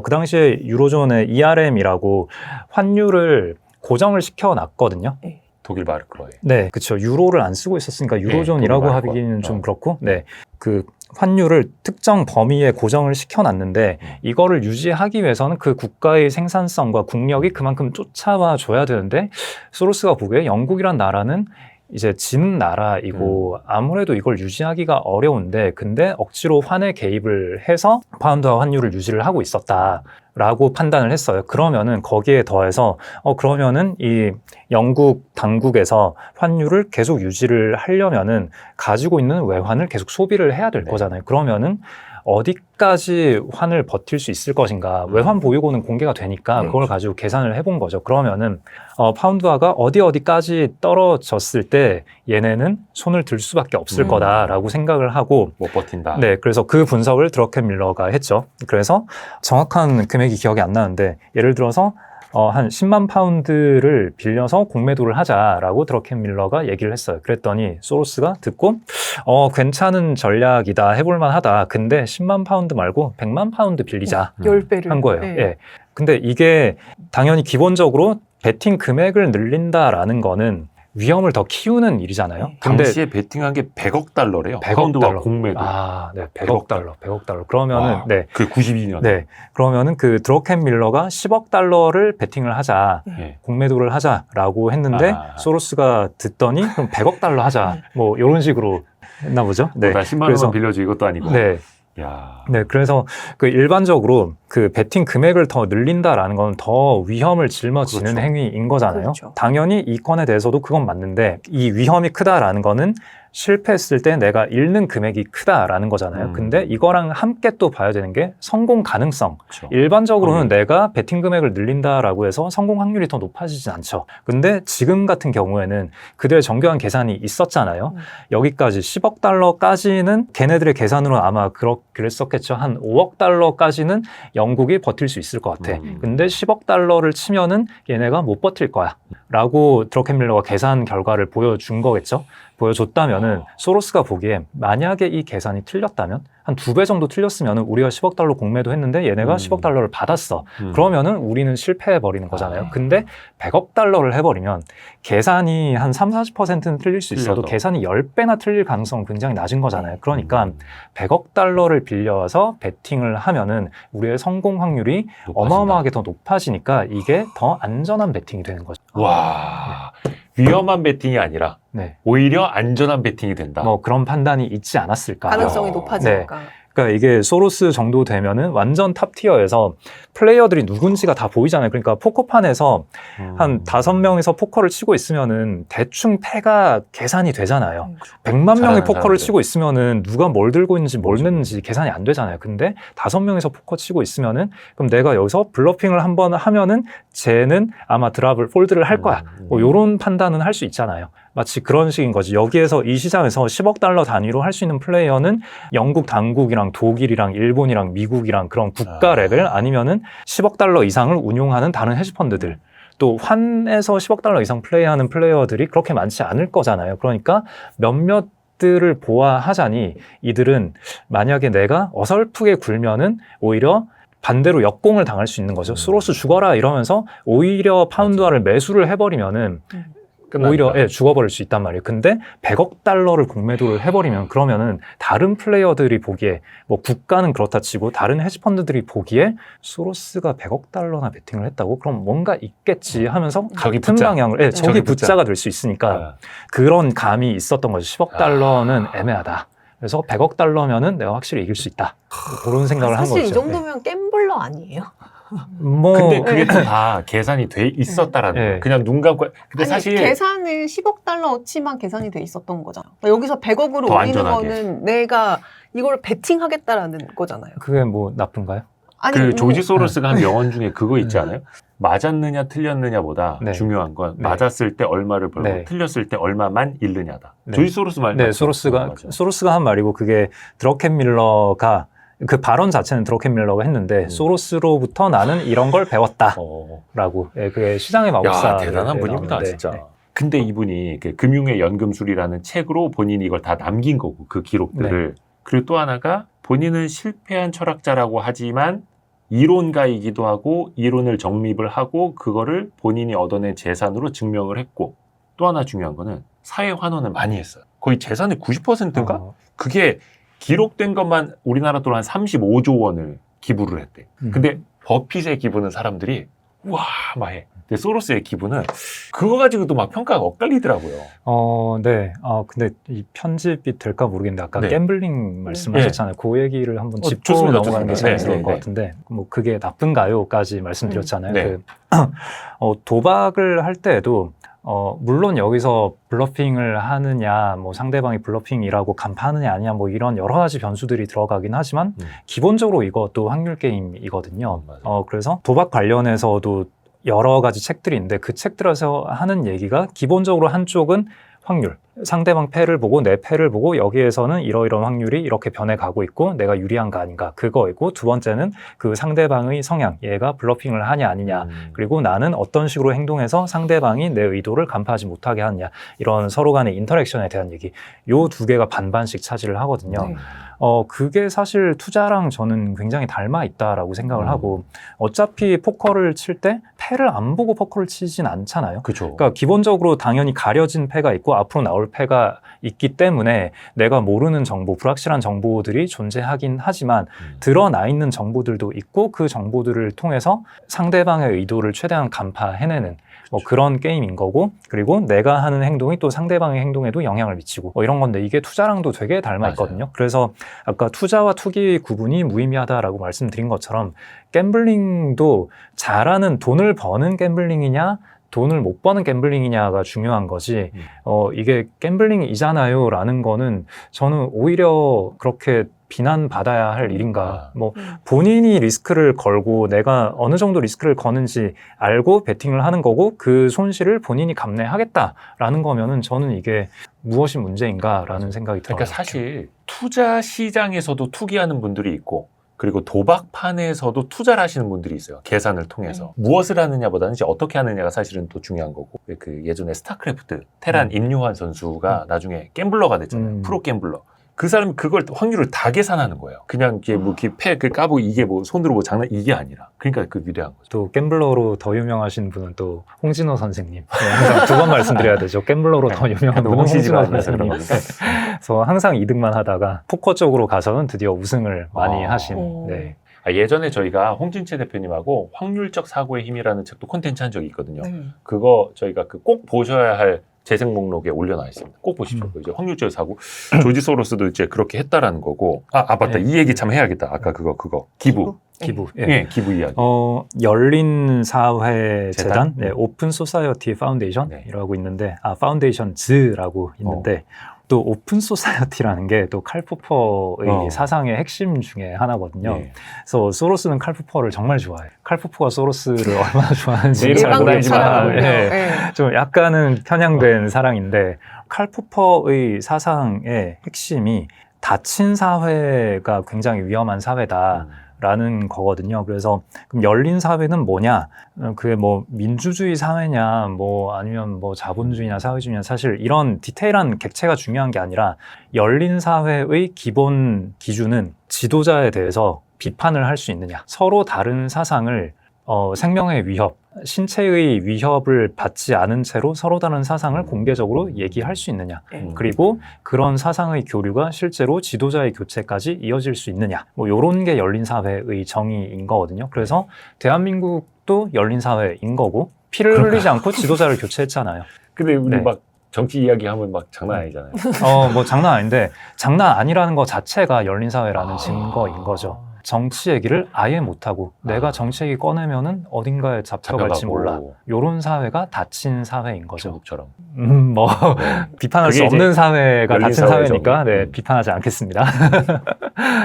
그 당시에 유로존의 ERM이라고 환율을 고정을 시켜놨거든요. 독일 마르크로에. 네, 그렇죠. 유로를 안 쓰고 있었으니까 유로존이라고 독일 하기는 마르크. 좀 그렇고, 네, 그 환율을 특정 범위에 고정을 시켜놨는데 이거를 유지하기 위해서는 그 국가의 생산성과 국력이 그만큼 쫓아와 줘야 되는데 소로스가 보기에 영국이란 나라는 이제 지는 나라이고 아무래도 이걸 유지하기가 어려운데 근데 억지로 환에 개입을 해서 파운드화 환율을 유지를 하고 있었다라고 판단을 했어요. 그러면은 거기에 더해서 그러면은 이 영국 당국에서 환율을 계속 유지를 하려면은 가지고 있는 외환을 계속 소비를 해야 될 거잖아요. 그러면은 어디까지 환을 버틸 수 있을 것인가. 외환 보유고는 공개가 되니까 그걸 가지고 계산을 해본 거죠. 그러면은 파운드화가 어디까지 떨어졌을 때 얘네는 손을 들 수밖에 없을 거다라고 생각을 하고 못 버틴다. 네, 그래서 그 분석을 드러켄 밀러가 했죠. 그래서 정확한 금액이 기억이 안 나는데 예를 들어서 한 10만 파운드를 빌려서 공매도를 하자라고 드러켄 밀러가 얘기를 했어요. 그랬더니 소로스가 듣고 괜찮은 전략이다, 해볼만 하다. 근데 10만 파운드 말고 100만 파운드 빌리자 10배를 한 거예요. 네. 예. 근데 이게 당연히 기본적으로 베팅 금액을 늘린다라는 거는 위험을 더 키우는 일이잖아요. 근데 당시에 베팅한 게 100억 달러래요. 100억 파운드와 달러. 공매도. 네, 100억 달러. 그러면은 와, 네. 그 92년. 네. 그러면은 그 드러켄 밀러가 10억 달러를 베팅을 하자. 네. 공매도를 하자라고 했는데 소로스가 듣더니 그럼 100억 달러 하자. 뭐 이런 식으로 했나 보죠. 네. 나 10만 원만 빌려줘 이것도 아니고. 네. 야. 네, 그래서 그 일반적으로 그 베팅 금액을 더 늘린다라는 건 더 위험을 짊어지는 그렇죠. 행위인 거잖아요. 그렇죠. 당연히 이 건에 대해서도 그건 맞는데 이 위험이 크다라는 거는 실패했을 때 내가 잃는 금액이 크다라는 거잖아요. 근데 이거랑 함께 또 봐야 되는 게 성공 가능성. 그렇죠. 일반적으로는 내가 베팅 금액을 늘린다라고 해서 성공 확률이 더 높아지진 않죠. 근데 지금 같은 경우에는 그들의 정교한 계산이 있었잖아요. 여기까지 10억 달러까지는 걔네들의 계산으로 아마 그랬었겠죠. 한 5억 달러까지는 영국이 버틸 수 있을 것 같아. 근데 10억 달러를 치면은 얘네가 못 버틸 거야. 라고 드러켄 밀러가 계산 결과를 보여준 거겠죠. 보여줬다면은 소로스가 보기에 만약에 이 계산이 틀렸다면 한 2배 정도 틀렸으면은 우리가 10억 달러 공매도 했는데 얘네가 10억 달러를 받았어. 그러면은 우리는 실패해 버리는 거잖아요. 근데 100억 달러를 해버리면 계산이 한 30-40%는 틀릴 수 있어도 틀려도. 계산이 10배나 틀릴 가능성은 굉장히 낮은 거잖아요. 그러니까 100억 달러를 빌려서 베팅을 하면은 우리의 성공 확률이 어마어마하게 더 높아지니까 이게 더 안전한 베팅이 되는 거죠. 와. 위험한 베팅이 아니라 네. 오히려 안전한 베팅이 된다. 뭐 그런 판단이 있지 않았을까. 가능성이 높아지니까. 그러니까 이게 소로스 정도 되면은 완전 탑티어에서 플레이어들이 누군지가 다 보이잖아요. 그러니까 포커판에서 한 5명이서 포커를 치고 있으면은 대충 패가 계산이 되잖아요. 100만 명이 잘하는 포커를 사람들. 치고 있으면은 누가 뭘 들고 있는지 뭘 넣는지 계산이 안 되잖아요. 근데 5명이서 포커 치고 있으면은 그럼 내가 여기서 블러핑을 한번 하면은 쟤는 아마 드랍을 폴드를 할 거야. 뭐 요런 판단은 할 수 있잖아요. 마치 그런 식인 거지. 여기에서 이 시장에서 10억 달러 단위로 할 수 있는 플레이어는 영국 당국이랑 독일이랑 일본이랑 미국이랑 그런 국가 레벨 아니면은 10억 달러 이상을 운용하는 다른 헤지펀드들. 또 환에서 10억 달러 이상 플레이하는 플레이어들이 그렇게 많지 않을 거잖아요. 그러니까 몇몇들을 보아하자니 이들은 만약에 내가 어설프게 굴면은 오히려 반대로 역공을 당할 수 있는 거죠. 소로스 죽어라 이러면서 오히려 파운드화를 매수를 해버리면은 오히려 죽어버릴 수 있단 말이에요. 근데 100억 달러를 공매도를 해버리면 그러면은 다른 플레이어들이 보기에 뭐 국가는 그렇다 치고 다른 헤지펀드들이 보기에 소로스가 100억 달러나 베팅을 했다고 그럼 뭔가 있겠지 하면서 저기 같은 붙자. 방향을 저기 저기 붙자. 붙자가 될 수 있으니까 그런 감이 있었던 거죠. 10억 달러는 애매하다. 그래서 100억 달러면은 내가 확실히 이길 수 있다. 그런 생각을 한 거죠. 사실 이 정도면 갬블러 아니에요? 뭐 근데 그게 다 계산이 돼 있었다라는 거예요. 그냥 눈 감고. 근데 아니, 사실 계산을 10억 달러어치만 계산이 돼 있었던 거잖아. 여기서 100억으로 더 올리는 안전하게. 거는 내가 이걸 베팅하겠다라는 거잖아요. 그게 뭐 나쁜가요? 아니, 그 조지 소로스가 한 명언 중에 그거 있지 않아요? 맞았느냐 틀렸느냐보다 네. 중요한 건 네. 맞았을 때 얼마를 벌고 네. 틀렸을 때 얼마만 잃느냐다. 네. 조지 소로스 말 네, 맞죠? 소로스가 맞아요. 한 말이고 그게 드러켄 밀러가 그 발언 자체는 드러켄 밀러가 했는데 소로스로부터 나는 이런 걸 배웠다라고. 예, 그게 시장의 마법사. 야, 대단한 분입니다, 진짜. 네. 근데 이분이 그 금융의 연금술이라는 책으로 본인이 이걸 다 남긴 거고 그 기록들을. 그리고 또 하나가 본인은 실패한 철학자라고 하지만 이론가이기도 하고 이론을 정립을 하고 그거를 본인이 얻어낸 재산으로 증명을 했고 또 하나 중요한 거는 사회 환원을 많이 했어요. 거의 재산의 90%인가? 그게 기록된 것만 우리나라 돈 한 35조 원을 기부를 했대. 근데 버핏의 기부는 사람들이 와 막 해. 근데 소로스의 기부는 그거 가지고도 막 평가가 엇갈리더라고요. 네. 근데 이 편집이 될까 모르겠는데 아까 네. 갬블링 말씀하셨잖아요. 그 얘기를 한번 짚고 좋습니다, 넘어가는 게 좋습니다. 자연스러울 네, 것 네, 같은데 뭐 그게 나쁜가요?까지 말씀드렸잖아요. 네. 도박을 할 때에도 물론 여기서 블러핑을 하느냐, 뭐 상대방이 블러핑이라고 간파하느냐 아니냐, 뭐 이런 여러 가지 변수들이 들어가긴 하지만 기본적으로 이것도 확률 게임이거든요. 그래서 도박 관련해서도 여러 가지 책들이 있는데 그 책들에서 하는 얘기가 기본적으로 한쪽은 확률, 상대방 패를 보고 내 패를 보고 여기에서는 이러이러한 확률이 이렇게 변해가고 있고 내가 유리한가 아닌가 그거이고, 두 번째는 그 상대방의 성향, 얘가 블러핑을 하냐 아니냐, 그리고 나는 어떤 식으로 행동해서 상대방이 내 의도를 간파하지 못하게 하느냐, 이런 서로 간의 인터랙션에 대한 얘기, 요 두 개가 반반씩 차지를 하거든요. 네. 그게 사실 투자랑 저는 굉장히 닮아 있다라고 생각을 하고, 어차피 포커를 칠 때 패를 안 보고 포커를 치진 않잖아요. 그렇죠. 그러니까 기본적으로 당연히 가려진 패가 있고 앞으로 나올 패가 있기 때문에 내가 모르는 정보, 불확실한 정보들이 존재하긴 하지만 드러나 있는 정보들도 있고 그 정보들을 통해서 상대방의 의도를 최대한 간파해내는 뭐 그런 게임인 거고, 그리고 내가 하는 행동이 또 상대방의 행동에도 영향을 미치고 뭐 이런 건데, 이게 투자랑도 되게 닮아 있거든요. 맞아요. 그래서 아까 투자와 투기 구분이 무의미하다라고 말씀드린 것처럼 갬블링도 잘하는, 돈을 버는 갬블링이냐 돈을 못 버는 갬블링이냐가 중요한 거지, 이게 갬블링이잖아요 라는 거는 저는 오히려 그렇게 비난받아야 할 일인가. 뭐 본인이 리스크를 걸고 내가 어느 정도 리스크를 거는지 알고 베팅을 하는 거고 그 손실을 본인이 감내하겠다라는 거면은 저는 이게 무엇이 문제인가라는 생각이 들어요. 그러니까 사실 투자 시장에서도 투기하는 분들이 있고, 그리고 도박판에서도 투자를 하시는 분들이 있어요. 계산을 통해서. 무엇을 하느냐보다는 이제 어떻게 하느냐가 사실은 더 중요한 거고. 그 예전에 스타크래프트, 테란 임요환 선수가 나중에 갬블러가 됐잖아요. 프로 갬블러. 그 사람이 그걸 확률을 다 계산하는 거예요. 그냥 이게 뭐 이렇게 패 까고 이게 뭐 손으로 뭐 장난, 이게 아니라. 그러니까 그 위대한 거죠. 또 갬블러로 더 유명하신 분은 또 홍진호 선생님. 항상 두 번 말씀드려야 되죠. 갬블러로 더 유명한 분은 홍진호 선생님. 그래서 항상 2등만 하다가 포커 쪽으로 가서는 드디어 우승을 많이 하신. 네. 예전에 저희가 홍진채 대표님하고 확률적 사고의 힘이라는 책도 콘텐츠 한 적이 있거든요. 네. 그거 저희가 꼭 보셔야 할 재생 목록에 올려놔 있습니다. 꼭 보십시오. 이제 확률적 사고. 조지 소로스도 이제 그렇게 했다라는 거고. 맞다. 이 얘기 참 해야겠다. 아까 그거. 기부. 예. 기부 이야기. 열린 사회 재단, 재단? 오픈 소사이어티 파운데이션이라고 있는데, 파운데이션즈라고 있는데, 또 오픈 소사이어티라는 게 또 칼 포퍼의 사상의 핵심 중에 하나거든요. 네. 그래서 소로스는 칼 포퍼를 정말 좋아해요. 칼 포퍼가 소로스를 얼마나 좋아하는지 잘 일반적인 모르지만 사람은요. 네. 좀 약간은 편향된 사랑인데, 칼 포퍼의 사상의 핵심이 닫힌 사회가 굉장히 위험한 사회다. 라는 거거든요. 그래서 그럼 열린 사회는 뭐냐? 그게 뭐 민주주의 사회냐, 뭐 아니면 뭐 자본주의냐, 사회주의냐, 사실 이런 디테일한 객체가 중요한 게 아니라, 열린 사회의 기본 기준은 지도자에 대해서 비판을 할 수 있느냐, 서로 다른 사상을 생명의 위협, 신체의 위협을 받지 않은 채로 서로 다른 사상을 공개적으로 얘기할 수 있느냐, 그리고 그런 사상의 교류가 실제로 지도자의 교체까지 이어질 수 있느냐, 뭐 이런 게 열린 사회의 정의인 거거든요. 그래서 대한민국도 열린 사회인 거고, 피를 흘리지 않고 지도자를 교체했잖아요. 근데 우리 네. 막 정치 이야기하면 막 장난 아니잖아요. 뭐 장난 아닌데, 장난 아니라는 것 자체가 열린 사회라는 증거인 거죠. 정치 얘기를 아예 못하고 내가 정치 얘기 꺼내면은 어딘가에 잡혀갈지 몰라. 요런 사회가 닫힌 사회인 거죠. 중국처럼. 뭐 비판할 수 없는 사회가 닫힌 사회니까 비판하지 않겠습니다.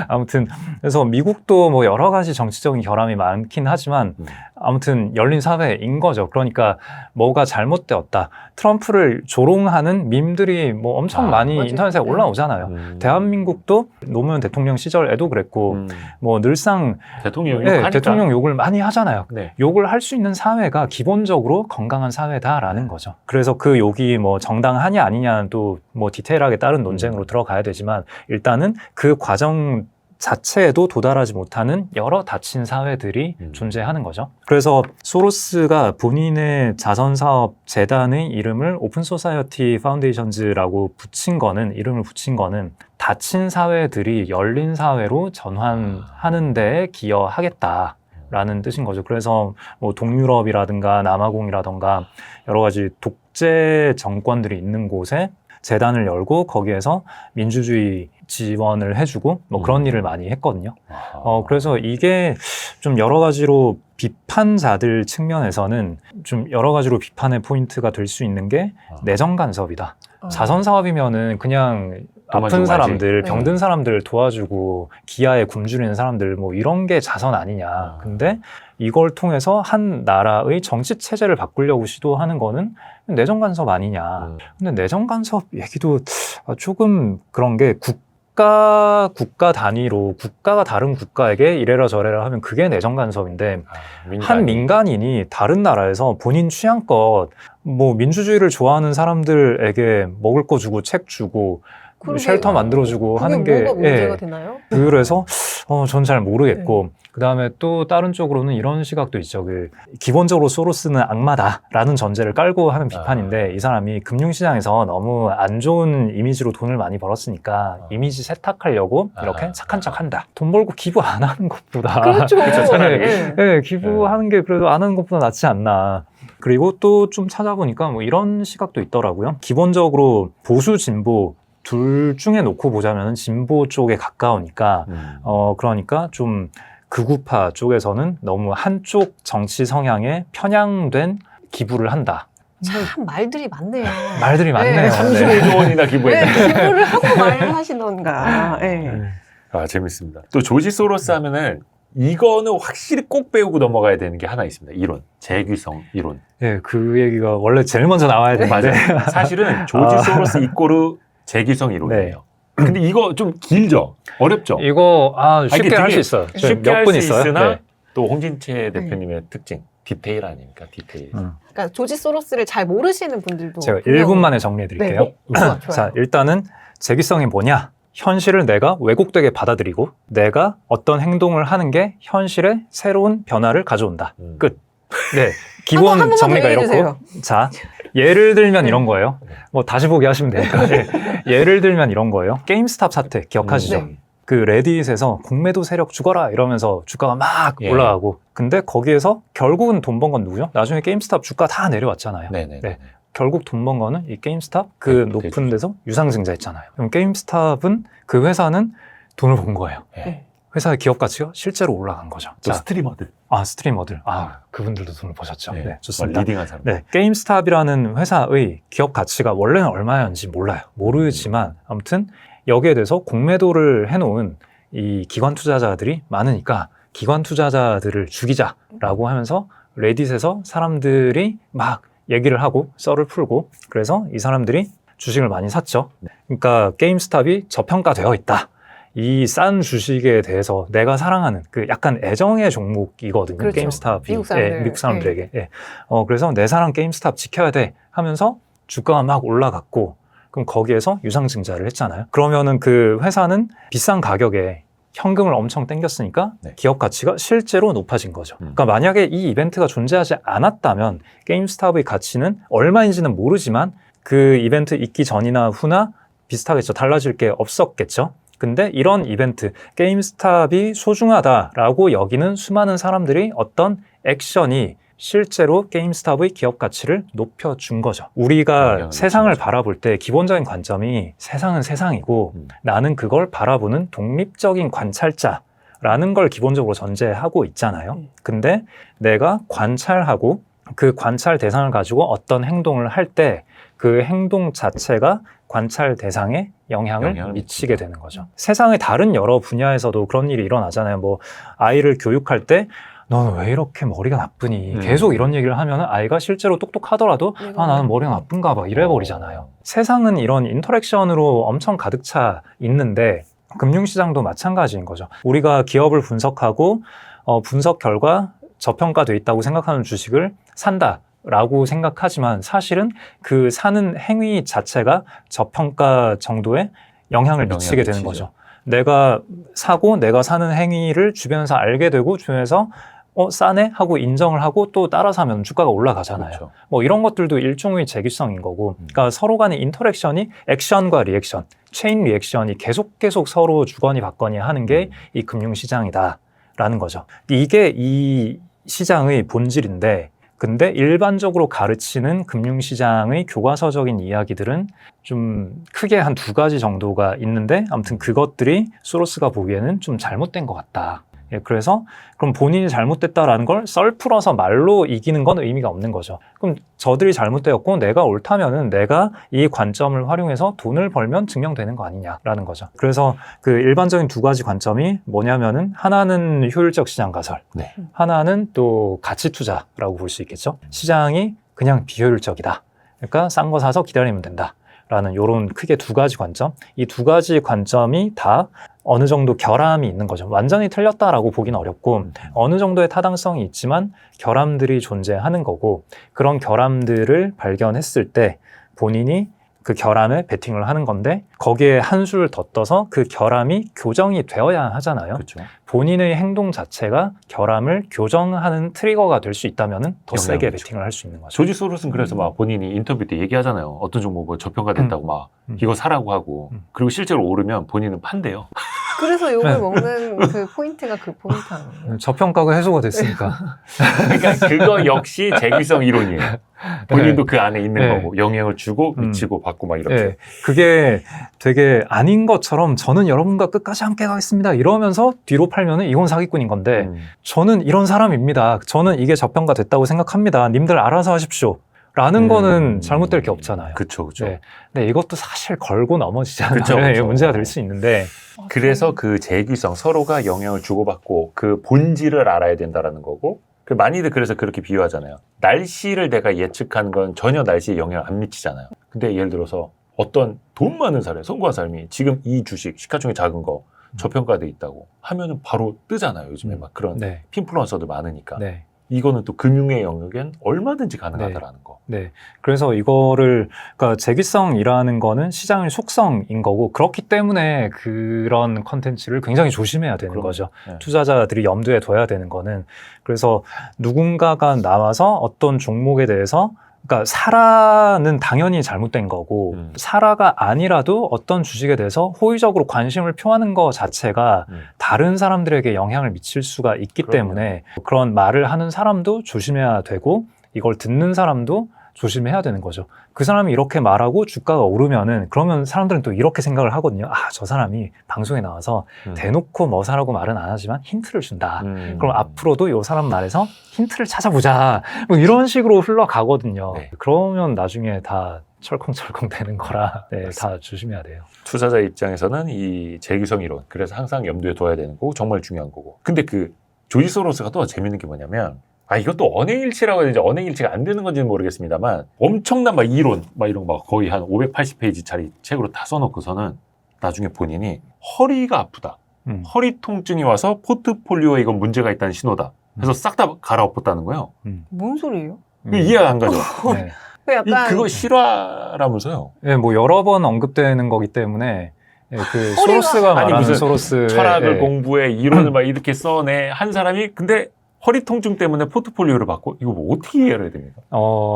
아무튼 그래서 미국도 뭐 여러 가지 정치적인 결함이 많긴 하지만 아무튼 열린 사회인 거죠. 그러니까 뭐가 잘못되었다, 트럼프를 조롱하는 밈들이 뭐 엄청 많이 맞아요. 인터넷에 올라오잖아요. 대한민국도 노무현 대통령 시절에도 그랬고 뭐 늘상 대통령 욕을 많이 하잖아요. 네. 욕을 할 수 있는 사회가 기본적으로 건강한 사회다라는 거죠. 그래서 그 욕이 뭐 정당하냐 아니냐는 또 뭐 디테일하게 다른 논쟁으로 들어가야 되지만, 일단은 그 과정 자체에도 도달하지 못하는 여러 닫힌 사회들이 존재하는 거죠. 그래서 소로스가 본인의 자선사업 재단의 이름을 오픈 소사이어티 파운데이션즈라고 이름을 붙인 거는 닫힌 사회들이 열린 사회로 전환하는 데 기여하겠다 라는 뜻인 거죠. 그래서 뭐 동유럽이라든가 남아공이라든가 여러 가지 독재 정권들이 있는 곳에 재단을 열고 거기에서 민주주의 지원을 해주고 뭐 그런 일을 많이 했거든요. 그래서 이게 좀 여러 가지로 비판자들 측면에서는 좀 여러 가지로 비판의 포인트가 될 수 있는 게 내정 간섭이다. 자선 사업이면은 그냥 도와주고 아픈 사람들, 하지. 병든 사람들 도와주고 기아에 굶주리는 사람들 뭐 이런 게 자선 아니냐. 근데 이걸 통해서 한 나라의 정치 체제를 바꾸려고 시도하는 거는 내정 간섭 아니냐. 근데 내정 간섭 얘기도 조금 그런 게 국가 단위로 국가가 다른 국가에게 이래라 저래라 하면 그게 내정 간섭인데 한 민간인이 다른 나라에서 본인 취향껏 뭐 민주주의를 좋아하는 사람들에게 먹을 거 주고 책 주고 쉘터 만들어주고 하는 게 뭐가 문제가 되나요? 그래서 전 잘 모르겠고 그 다음에 또 다른 쪽으로는 이런 시각도 있죠. 기본적으로 소로스는 악마다라는 전제를 깔고 하는 비판인데 이 사람이 금융시장에서 너무 안 좋은 이미지로 돈을 많이 벌었으니까 이미지 세탁하려고 이렇게 착한 척한다. 돈 벌고 기부 안 하는 것보다 그렇죠. 차라리. 네, 기부하는 게 그래도 안 하는 것보다 낫지 않나. 그리고 또 좀 찾아보니까 뭐 이런 시각도 있더라고요. 기본적으로 보수 진보 둘 중에 놓고 보자면 진보 쪽에 가까우니까 그러니까 좀 극우파 쪽에서는 너무 한쪽 정치 성향에 편향된 기부를 한다. 참 말들이 많네요. 말들이 많네요. 네, 35조 원이나 기부했는데. 네, 기부를 하고 말을 하시던가. 네. 재밌습니다. 또 조지 소로스 하면은 이거는 확실히 꼭 배우고 넘어가야 되는 게 하나 있습니다. 이론. 재규성 이론. 네, 그 얘기가 원래 제일 먼저 나와야 되는데. 맞아요. 사실은 조지 소로스 이꼬르 재규성 이론이에요. 근데 이거 좀 길죠? 어렵죠? 이거 쉽게 이게 할 되게 수 있어요. 쉽게 몇 할 분 수 있어요. 있으나 네. 또 홍진채 대표님의 특징. 디테일 아닙니까? 디테일. 그러니까 조지 소로스를 잘 모르시는 분들도 제가 분명- 1분 만에 정리해 드릴게요. 네. 좋아요. 자, 일단은 재규성이 뭐냐? 현실을 내가 왜곡되게 받아들이고 내가 어떤 행동을 하는 게 현실에 새로운 변화를 가져온다. 끝. 네. 기본 번만 정리가 더 이렇고. 얘기해주세요. 자, 예를 들면 네. 이런 거예요. 뭐 다시 보기 하시면 되니까. 네. 예를 들면 이런 거예요. 게임스탑 사태 기억하시죠? 네. 그 레딧에서 공매도 세력 죽어라 이러면서 주가가 막 예. 올라가고 근데 거기에서 결국은 돈 번 건 누구죠? 나중에 게임스탑 주가 다 내려왔잖아요. 네네. 네. 결국 돈 번 거는 이 게임스탑 그 네, 높은 데서 유상증자했잖아요. 그럼 게임스탑은 그 회사는 돈을 번 거예요. 네. 회사의 기업 가치가 실제로 올라간 거죠. 또 자, 스트리머들. 스트리머들. 그분들도 돈을 버셨죠. 네, 좋습니다. 리딩한 사람. 네, 게임스탑이라는 회사의 기업 가치가 원래는 얼마였는지 몰라요. 모르지만 아무튼 여기에 대해서 공매도를 해놓은 이 기관 투자자들이 많으니까 기관 투자자들을 죽이자라고 하면서 레딧에서 사람들이 막 얘기를 하고 썰을 풀고 그래서 이 사람들이 주식을 많이 샀죠. 그러니까 게임스탑이 저평가되어 있다. 이 싼 주식에 대해서 내가 사랑하는 그 약간 애정의 종목이거든요. 그렇죠. 게임스탑이 미국 사람들. 미국 사람들에게. 그래서 내 사랑 게임스탑 지켜야 돼 하면서 주가가 막 올라갔고 그럼 거기에서 유상증자를 했잖아요. 그러면은 그 회사는 비싼 가격에 현금을 엄청 땡겼으니까 네. 기업 가치가 실제로 높아진 거죠. 그러니까 만약에 이 이벤트가 존재하지 않았다면 게임스탑의 가치는 얼마인지는 모르지만 그 이벤트 있기 전이나 후나 비슷하겠죠. 달라질 게 없었겠죠. 근데 이런 이벤트, 게임스탑이 소중하다라고 여기는 수많은 사람들이 어떤 액션이 실제로 게임스탑의 기업 가치를 높여준 거죠. 우리가 영향을 세상을 미친 거죠. 바라볼 때 기본적인 관점이 세상은 세상이고 나는 그걸 바라보는 독립적인 관찰자라는 걸 기본적으로 전제하고 있잖아요. 근데 내가 관찰하고 그 관찰 대상을 가지고 어떤 행동을 할 때 그 행동 자체가 관찰 대상에 영향을 미치게 되는 거죠. 세상의 다른 여러 분야에서도 그런 일이 일어나잖아요. 뭐 아이를 교육할 때 너는 왜 이렇게 머리가 나쁘니? 계속 이런 얘기를 하면 아이가 실제로 똑똑하더라도 나는 머리가 나쁜가 봐 이래버리잖아요. 세상은 이런 인터랙션으로 엄청 가득 차 있는데 금융시장도 마찬가지인 거죠. 우리가 기업을 분석하고 분석 결과 저평가돼 있다고 생각하는 주식을 산다. 라고 생각하지만 사실은 그 사는 행위 자체가 저평가 정도의 영향을 미치게 되는 거죠. 내가 사고 내가 사는 행위를 주변에서 알게 되고 주변에서 싸네? 하고 인정을 하고 또 따라 사면 주가가 올라가잖아요. 그렇죠. 뭐 이런 것들도 일종의 재규성인 거고 그러니까 서로 간의 인터랙션이 액션과 리액션, 체인 리액션이 계속 서로 주거니 받거니 하는 게 이 금융시장이다라는 거죠. 이게 이 시장의 본질인데 근데 일반적으로 가르치는 금융시장의 교과서적인 이야기들은 좀 크게 한 2가지 정도가 있는데 아무튼 그것들이 소로스가 보기에는 좀 잘못된 것 같다. 예, 그래서 그럼 본인이 잘못됐다라는 걸 썰풀어서 말로 이기는 건 의미가 없는 거죠. 그럼 저들이 잘못되었고 내가 옳다면은 내가 이 관점을 활용해서 돈을 벌면 증명되는 거 아니냐라는 거죠. 그래서 그 일반적인 두 가지 관점이 뭐냐면은 하나는 효율적 시장 가설, 네. 하나는 또 가치 투자라고 볼 수 있겠죠. 시장이 그냥 비효율적이다. 그러니까 싼 거 사서 기다리면 된다. 라는 요런 크게 두 가지 관점. 이 두 가지 관점이 다 어느 정도 결함이 있는 거죠. 완전히 틀렸다라고 보기는 어렵고 어느 정도의 타당성이 있지만 결함들이 존재하는 거고 그런 결함들을 발견했을 때 본인이 그 결함에 베팅을 하는 건데 거기에 한수를 더 떠서 그 결함이 교정이 되어야 하잖아요. 그렇죠. 본인의 행동 자체가 결함을 교정하는 트리거가 될 수 있다면 더 세게 영향이죠. 베팅을 할 수 있는 거죠. 조지 소로스는 그래서 막 본인이 인터뷰 때 얘기하잖아요. 어떤 종목 뭐 저평가됐다고 막 이거 사라고 하고 그리고 실제로 오르면 본인은 판대요. 그래서 욕을 네. 먹는 그 포인트가 그 포인트 아니에요? 저평가가 해소가 됐으니까. 그러니까 그거 역시 재규성 이론이에요. 본인도 그 안에 있는 네. 거고 영향을 주고 미치고 받고 막 이렇게. 예, 그게 되게 아닌 것처럼 저는 여러분과 끝까지 함께 가겠습니다 이러면서 뒤로 팔면은 이건 사기꾼인 건데 저는 이런 사람입니다. 저는 이게 저평가 됐다고 생각합니다. 님들 알아서 하십시오. 라는 거는 잘못될 게 없잖아요. 그렇죠, 그렇죠. 네. 근데 이것도 사실 걸고 넘어지잖아요. 그쵸, 그쵸. 문제가 될 수 있는데. 그래서 그 재규성 서로가 영향을 주고받고 그 본질을 알아야 된다라는 거고. 그 많이들 그래서 그렇게 비유하잖아요. 날씨를 내가 예측하는 건 전혀 날씨에 영향을 안 미치잖아요. 근데 예를 들어서 어떤 돈 많은 사람, 성공한 사람이 지금 이 주식 시가총액 작은 거 저평가돼 있다고 하면은 바로 뜨잖아요. 요즘에 막 그런 네. 핀플루언서들 많으니까. 네. 이거는 또 금융의 영역엔 얼마든지 가능하다라는 거. 네. 그래서 이거를, 그러니까 재기성이라는 거는 시장의 속성인 거고, 그렇기 때문에 그런 컨텐츠를 굉장히 조심해야 되는 그럼요. 거죠. 네. 투자자들이 염두에 둬야 되는 거는. 그래서 누군가가 나와서 어떤 종목에 대해서 그러니까 사라는 당연히 잘못된 거고 사라가 아니라도 어떤 주식에 대해서 호의적으로 관심을 표하는 것 자체가 다른 사람들에게 영향을 미칠 수가 있기 그럼요. 때문에 그런 말을 하는 사람도 조심해야 되고 이걸 듣는 사람도 조심해야 되는 거죠. 그 사람이 이렇게 말하고 주가가 오르면은 그러면 사람들은 또 이렇게 생각을 하거든요. 아, 저 사람이 방송에 나와서 대놓고 뭐 사라고 말은 안 하지만 힌트를 준다. 그럼 앞으로도 이 사람 말에서 힌트를 찾아보자. 뭐 이런 식으로 흘러가거든요. 네. 그러면 나중에 다 철컹철컹 되는 거라 네, 다 조심해야 돼요. 투자자 입장에서는 이 재규성 이론, 그래서 항상 염두에 둬야 되는 거고 정말 중요한 거고. 근데 그 조지 소로스가 또 재밌는 게 뭐냐면 이것도 언행일치라고 해야 되는지 언행일치가 안 되는 건지는 모르겠습니다만 엄청난 막 이론, 막 이런 거 거의 한 580페이지짜리 책으로 다 써놓고서는 나중에 본인이 허리가 아프다. 허리 통증이 와서 포트폴리오에 이건 문제가 있다는 신호다. 그래서 싹 다 갈아엎었다는 거예요. 뭔 소리예요? 이해가 안 가죠. 네. 그 약간 그거 실화라면서요. 네, 뭐 여러 번 언급되는 거기 때문에 그 허리가- 소로스가 아니, 말하는 무슨 소로스 철학을 공부해 이론을 막 이렇게 써내 한 사람이 근데 허리 통증 때문에 포트폴리오를 받고 이거 뭐 어떻게 이해해야 됩니까?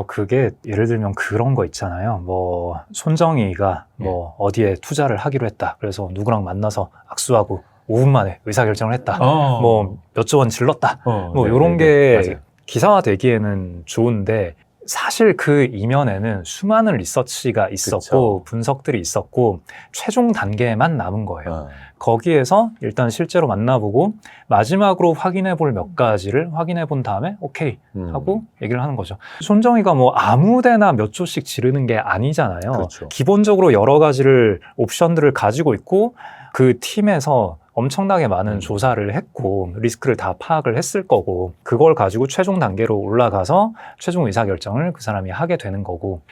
그게 예를 들면 그런 거 있잖아요. 뭐 손정희가 뭐 어디에 투자를 하기로 했다. 그래서 누구랑 만나서 악수하고 5분 만에 의사결정을 했다. 뭐 몇 조 원 질렀다. 뭐 요런 게 맞아요. 기사화되기에는 좋은데 사실 그 이면에는 수많은 리서치가 있었고 그쵸. 분석들이 있었고 최종 단계만 남은 거예요. 어. 거기에서 일단 실제로 만나보고 마지막으로 확인해 볼 몇 가지를 확인해 본 다음에 오케이 하고 얘기를 하는 거죠. 손정희가 뭐 아무데나 몇 조씩 지르는 게 아니잖아요. 그렇죠. 기본적으로 여러 가지를 옵션들을 가지고 있고 그 팀에서 엄청나게 많은 조사를 했고 리스크를 다 파악을 했을 거고 그걸 가지고 최종 단계로 올라가서 최종 의사결정을 그 사람이 하게 되는 거고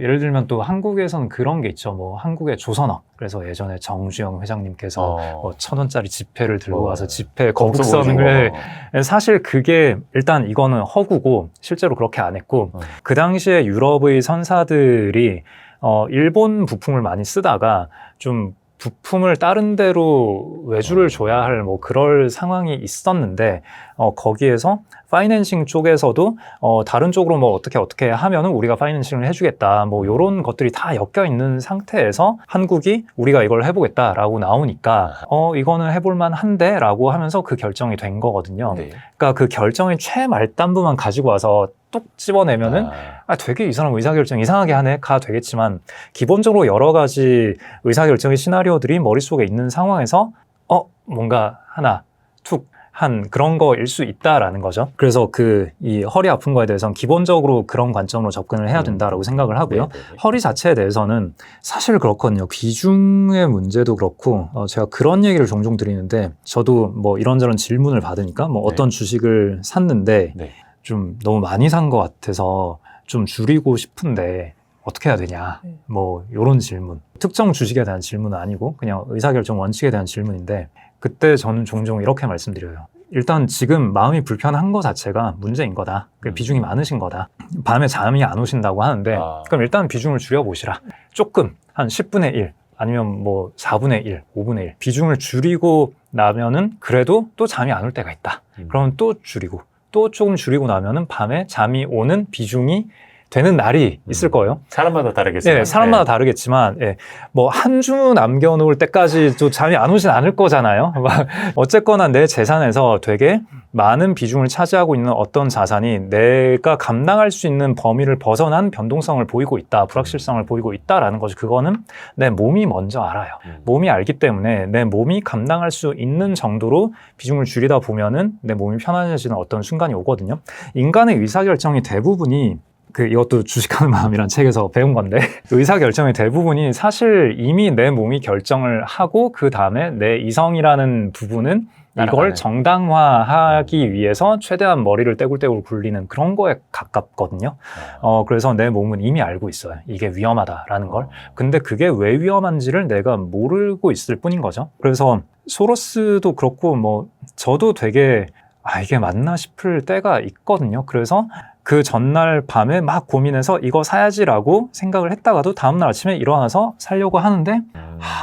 예를 들면 또 한국에서는 그런 게 있죠. 뭐 한국의 조선업 그래서 예전에 정주영 회장님께서 뭐 1,000원짜리 지폐를 들고 와서 지폐 거북선을 사실 그게 일단 이거는 허구고 실제로 그렇게 안 했고 그 당시에 유럽의 선사들이 일본 부품을 많이 쓰다가 좀 부품을 다른 데로 외주를 줘야 할 뭐 그럴 상황이 있었는데 거기에서 파이낸싱 쪽에서도 다른 쪽으로 뭐 어떻게 하면은 우리가 파이낸싱을 해주겠다 뭐 요런 것들이 다 엮여 있는 상태에서 한국이 우리가 이걸 해보겠다라고 나오니까 이거는 해볼만 한데 라고 하면서 그 결정이 된 거거든요. 네. 그러니까 그 결정의 최말단부만 가지고 와서 뚝 집어내면은 되게 이 사람 의사결정 이상하게 하네 가 되겠지만 기본적으로 여러 가지 의사결정의 시나리오들이 머릿속에 있는 상황에서 뭔가 하나 툭 한 그런 거일 수 있다라는 거죠. 그래서 이 허리 아픈 거에 대해서는 기본적으로 그런 관점으로 접근을 해야 된다라고 생각을 하고요. 허리 자체에 대해서는 사실 그렇거든요. 비중의 문제도 그렇고 제가 그런 얘기를 종종 드리는데 저도 뭐 이런저런 질문을 받으니까 뭐 어떤 주식을 샀는데 좀 너무 많이 산 것 같아서 좀 줄이고 싶은데 어떻게 해야 되냐 뭐 이런 질문. 특정 주식에 대한 질문은 아니고 그냥 의사결정 원칙에 대한 질문인데 그때 저는 종종 이렇게 말씀드려요. 일단 지금 마음이 불편한 거 자체가 문제인 거다. 비중이 많으신 거다. 밤에 잠이 안 오신다고 하는데 그럼 일단 비중을 줄여보시라. 조금 한 10분의 1 아니면 뭐 4분의 1, 5분의 1 비중을 줄이고 나면은 그래도 또 잠이 안 올 때가 있다. 그러면 또 줄이고 또 조금 줄이고 나면은 밤에 잠이 오는 비중이 되는 날이 있을 거예요. 사람마다 다르겠어요. 네, 사람마다 다르겠지만, 뭐 한 주 남겨놓을 때까지 또 잠이 안 오진 않을 거잖아요. 어쨌거나 내 재산에서 되게 많은 비중을 차지하고 있는 어떤 자산이 내가 감당할 수 있는 범위를 벗어난 변동성을 보이고 있다, 불확실성을 보이고 있다라는 거죠. 그거는 내 몸이 먼저 알아요. 몸이 알기 때문에 내 몸이 감당할 수 있는 정도로 비중을 줄이다 보면은 내 몸이 편안해지는 어떤 순간이 오거든요. 인간의 의사결정이 대부분이 이것도 주식하는 마음이란 책에서 배운 건데 의사결정의 대부분이 사실 이미 내 몸이 결정을 하고 그 다음에 내 이성이라는 부분은 이걸 정당화하기 위해서 최대한 머리를 떼굴떼굴 굴리는 그런 거에 가깝거든요. 그래서 내 몸은 이미 알고 있어요. 이게 위험하다라는 걸. 근데 그게 왜 위험한지를 내가 모르고 있을 뿐인 거죠. 그래서 소로스도 그렇고 뭐 저도 되게 이게 맞나 싶을 때가 있거든요. 그래서 그 전날 밤에 막 고민해서 이거 사야지라고 생각을 했다가도 다음날 아침에 일어나서 사려고 하는데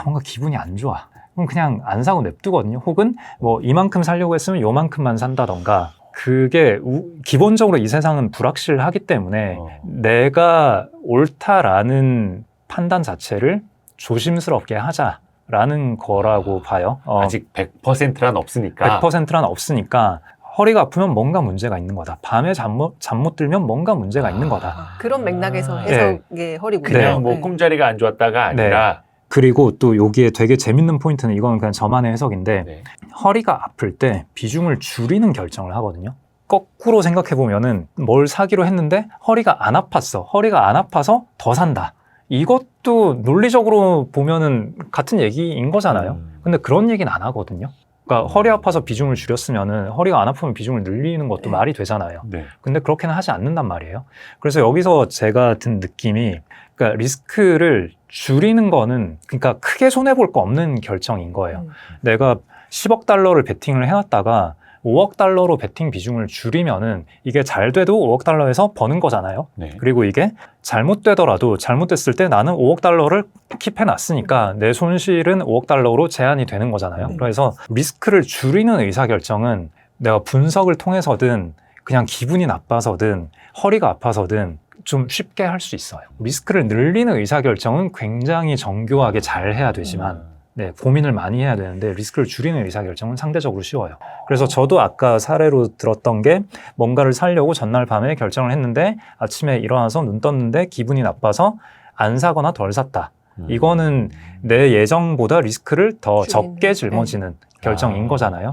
뭔가 기분이 안 좋아. 그럼 그냥 안 사고 냅두거든요. 혹은 뭐 이만큼 사려고 했으면 요만큼만 산다던가. 그게 기본적으로 이 세상은 불확실하기 때문에 내가 옳다라는 판단 자체를 조심스럽게 하자라는 거라고 봐요. 아직 100%란 없으니까. 100%란 없으니까 허리가 아프면 뭔가 문제가 있는 거다. 밤에 잠 못 들면 뭔가 문제가 있는 거다. 그런 맥락에서 해석의 허리 문제. 그냥 뭐 꿈자리가 안 좋았다가 아니라. 그리고 또 여기에 되게 재밌는 포인트는 이건 그냥 저만의 해석인데 허리가 아플 때 비중을 줄이는 결정을 하거든요. 거꾸로 생각해보면은 뭘 사기로 했는데 허리가 안 아팠어. 허리가 안 아파서 더 산다. 이것도 논리적으로 보면은 같은 얘기인 거잖아요. 근데 그런 얘기는 안 하거든요. 그러니까 허리 아파서 비중을 줄였으면은 허리가 안 아프면 비중을 늘리는 것도 말이 되잖아요. 근데 그렇게는 하지 않는단 말이에요. 그래서 여기서 제가 든 느낌이 그러니까 리스크를 줄이는 거는 그러니까 크게 손해볼 거 없는 결정인 거예요. 내가 10억 달러를 베팅을 해왔다가 5억 달러로 베팅 비중을 줄이면은 이게 잘 돼도 5억 달러에서 버는 거잖아요. 그리고 이게 잘못되더라도 잘못됐을 때 나는 5억 달러를 킵해놨으니까 내 손실은 5억 달러로 제한이 되는 거잖아요. 그래서 리스크를 줄이는 의사결정은 내가 분석을 통해서든 그냥 기분이 나빠서든 허리가 아파서든 좀 쉽게 할 수 있어요. 리스크를 늘리는 의사결정은 굉장히 정교하게 잘 해야 되지만 고민을 많이 해야 되는데 리스크를 줄이는 의사결정은 상대적으로 쉬워요. 그래서 저도 아까 사례로 들었던 게 뭔가를 사려고 전날 밤에 결정을 했는데 아침에 일어나서 눈 떴는데 기분이 나빠서 안 사거나 덜 샀다. 이거는 내 예정보다 리스크를 더 적게 짊어지는 결정인 거잖아요.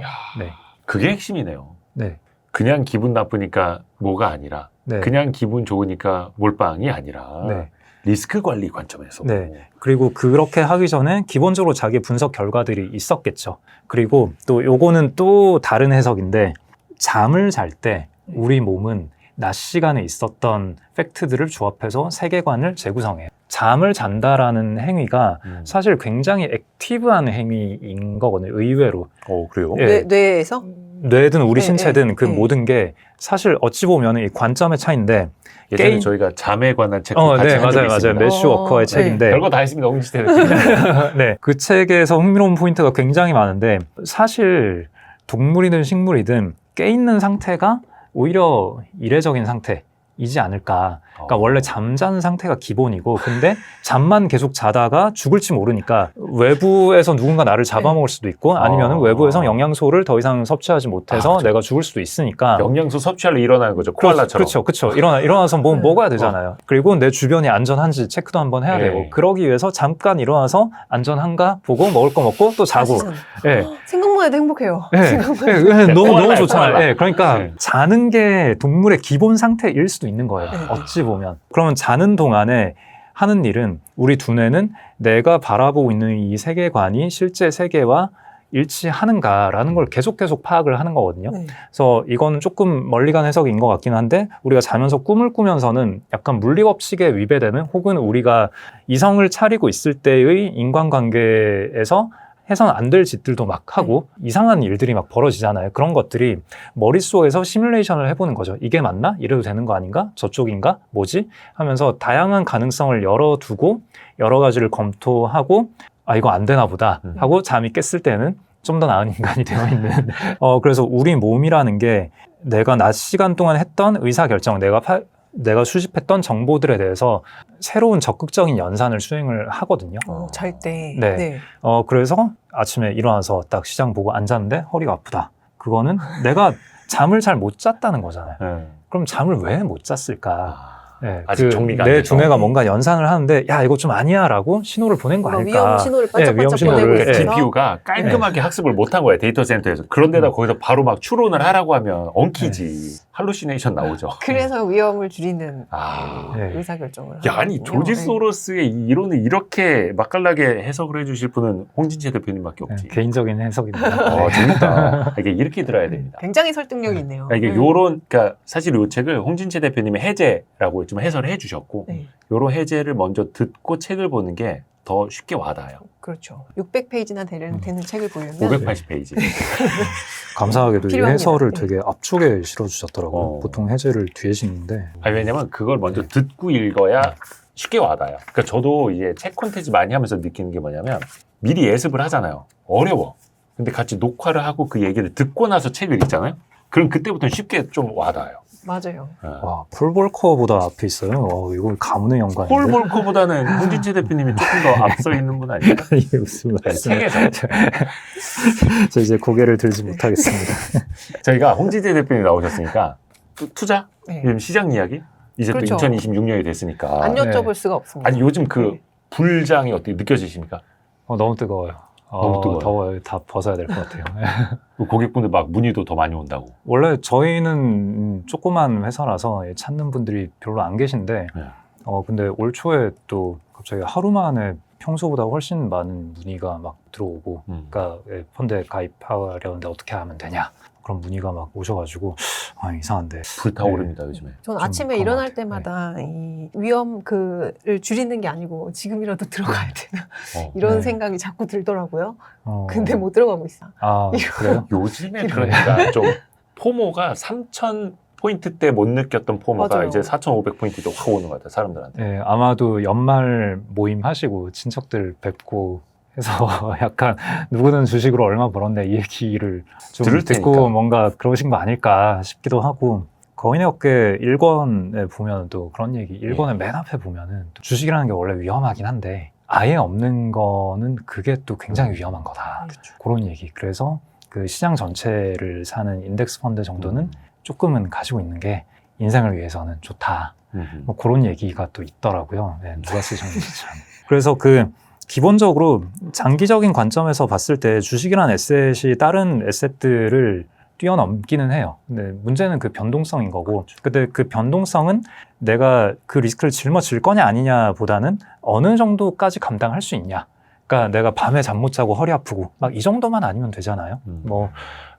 그게 핵심이네요. 그냥 기분 나쁘니까 뭐가 아니라 그냥 기분 좋으니까 몰빵이 아니라 리스크 관리 관점에서. 그리고 그렇게 하기 전에 기본적으로 자기 분석 결과들이 있었겠죠. 그리고 또 요거는 또 다른 해석인데 잠을 잘 때 우리 몸은 낮 시간에 있었던 팩트들을 조합해서 세계관을 재구성해요. 잠을 잔다라는 행위가 사실 굉장히 액티브한 행위인 거거든요. 의외로. 그래요? 뇌에서? 뇌든 우리 신체든 그 모든 게 사실 어찌 보면 이 관점의 차이인데 예전에 저희가 잠에 관한 책도 같이 한 적이 있습니다. 맞아요. 매슈 워커의 책인데 별거 다 했습니다. 옹지태 그 책에서 흥미로운 포인트가 굉장히 많은데 사실 동물이든 식물이든 깨 있는 상태가 오히려 이례적인 상태인 이지 않을까. 그러니까 어. 원래 잠자는 상태가 기본이고 근데 잠만 계속 자다가 죽을지 모르니까 외부에서 누군가 나를 잡아먹을 수도 있고 아니면 외부에서 영양소를 더 이상 섭취하지 못해서 그렇죠. 내가 죽을 수도 있으니까 영양소 섭취하려 일어나는 거죠. 코알라처럼. 그렇죠. 일어나서 뭐 네. 먹어야 되잖아요. 그리고 내 주변이 안전한지 체크도 한번 해야 네. 되고 그러기 위해서 잠깐 일어나서 안전한가 보고 먹을 거 먹고 또 자고. 사실은. 예. 생각만 해도 행복해요. 예, 생각만 예, 해도. 예, 너무 코알라예요, 좋잖아요. 코알라. 예, 그러니까 네. 자는 게 동물의 기본 상태일 수도 있는 거예요. 네. 어찌 보면. 그러면 자는 동안에 하는 일은 우리 두뇌는 내가 바라보고 있는 이 세계관이 실제 세계와 일치하는가라는 걸 계속 파악을 하는 거거든요. 네. 그래서 이거는 조금 멀리 간 해석인 것 같긴 한데 우리가 자면서 꿈을 꾸면서는 약간 물리법칙에 위배되는 혹은 우리가 이성을 차리고 있을 때의 인간관계에서 해서는 안 될 짓들도 막 하고 이상한 일들이 막 벌어지잖아요. 그런 것들이 머릿속에서 시뮬레이션을 해보는 거죠. 이게 맞나? 이래도 되는 거 아닌가? 저쪽인가? 뭐지? 하면서 다양한 가능성을 열어두고 여러 가지를 검토하고 아 이거 안 되나 보다 하고 잠이 깼을 때는 좀 더 나은 인간이 되어 있는 그래서 우리 몸이라는 게 내가 낮 시간 동안 했던 의사결정 내가 수집했던 정보들에 대해서 새로운 적극적인 연산을 수행을 하거든요. 잘 때. 네. 그래서 아침에 일어나서 딱 시장 보고 앉았는데 허리가 아프다. 그거는 내가 잠을 잘 못 잤다는 거잖아요. 그럼 잠을 왜 못 잤을까? 네, 아직 정리가 안 내 돼서. 두뇌가 뭔가 연산을 하는데 야 이거 좀 아니야라고 신호를 보낸 거 아닐까? 위험 신호를 네, 위험 반짝반짝 신호를, 보내고 예. 있어서. GPU가 깔끔하게 학습을 못한 거야, 데이터 센터에서. 그런데다 거기서 바로 막 추론을 하라고 하면 엉키지. 할루시네이션 나오죠. 그래서 위험을 줄이는 아. 네. 의사결정을. 야, 아니, 하거든요. 조지 소로스의 이 이론을 이렇게 맛깔나게 해석을 해주실 분은 홍진채 대표님밖에 네, 없지. 개인적인 해석입니다. 네. 재밌다. 이게 이렇게 들어야 됩니다. 굉장히 설득력이 있네요. 이게 그러니까 사실 이 책을 홍진채 대표님의 해제라고 좀 해설을 해주셨고, 네. 요런 해제를 먼저 듣고 책을 보는 게 더 쉽게 와닿아요. 그렇죠. 600페이지나 되는 책을 보려면 580페이지. 감사하게도 이 필요합니다. 해설을 네. 되게 앞쪽에 실어주셨더라고요. 보통 해제를 뒤에 싣는데 아니, 왜냐면 그걸 먼저 듣고 읽어야 쉽게 와닿아요. 그러니까 저도 이제 책 콘텐츠 많이 하면서 느끼는 게 뭐냐면 미리 예습을 하잖아요. 어려워. 근데 같이 녹화를 하고 그 얘기를 듣고 나서 책을 읽잖아요. 그럼 그때부터는 쉽게 좀 와닿아요. 맞아요. 와, 폴 볼커보다 앞에 있어요. 이거 가문의 영광인데. 폴 볼커보다는 홍진채 대표님이 조금 더 앞서 있는 분 아니에요? 이게 무슨 말씀이에요? 책에서. 저 이제 고개를 들지 못하겠습니다. 저희가 홍진채 대표님 나오셨으니까 투자? 네. 요즘 시장 이야기? 이제 그렇죠. 또 2026년이 됐으니까. 안 여쭤볼 네. 수가 없습니다. 아니 요즘 그 네. 불장이 어떻게 느껴지십니까? 너무 뜨거워요. 너무 뜨거워요. 더워요. 다 벗어야 될 것 같아요. 고객분들 막 문의도 더 많이 온다고. 원래 저희는 조그만 회사라서 찾는 분들이 별로 안 계신데 네. 근데 올 초에 또 갑자기 하루 만에 평소보다 훨씬 많은 문의가 막 들어오고 그러니까 펀드에 가입하려는데 어떻게 하면 되냐 그런 문의가 막 오셔가지고 이상한데 불타오릅니다 요즘에. 전 좀 아침에 그런 일어날 것 같아요. 때마다 이 위험 를 줄이는 게 아니고 지금이라도 들어가야 되나 이런 네. 생각이 자꾸 들더라고요. 근데 못 들어가고 있어. 그래요? 요즘에 그러니까 좀 포모가 3,000포인트 때 못 느꼈던 포모가 맞아요. 이제 4,500포인트 때 확 오는 것 같아요 사람들한테. 네, 아마도 연말 모임 하시고 친척들 뵙고 해서 약간 누구는 주식으로 얼마 벌었네 이 얘기를 좀 들을 듣고 테니까. 뭔가 그러신 거 아닐까 싶기도 하고 거인의 어깨 1권에 보면 또 그런 얘기 1권의 맨 앞에 보면은 또 주식이라는 게 원래 위험하긴 한데 아예 없는 거는 그게 또 굉장히 위험한 거다 그런 얘기 그래서 그 시장 전체를 사는 인덱스 펀드 정도는 조금은 가지고 있는 게 인생을 위해서는 좋다 뭐 그런 얘기가 또 있더라고요. 네, 누가 쓰셨는지 참. 그래서 기본적으로 장기적인 관점에서 봤을 때 주식이라는 에셋이 다른 에셋들을 뛰어넘기는 해요. 근데 문제는 그 변동성인 거고, 근데 그 변동성은 내가 그 리스크를 짊어질 거냐 아니냐 보다는 어느 정도까지 감당할 수 있냐. 그러니까 내가 밤에 잠 못 자고 허리 아프고 막 이 정도만 아니면 되잖아요.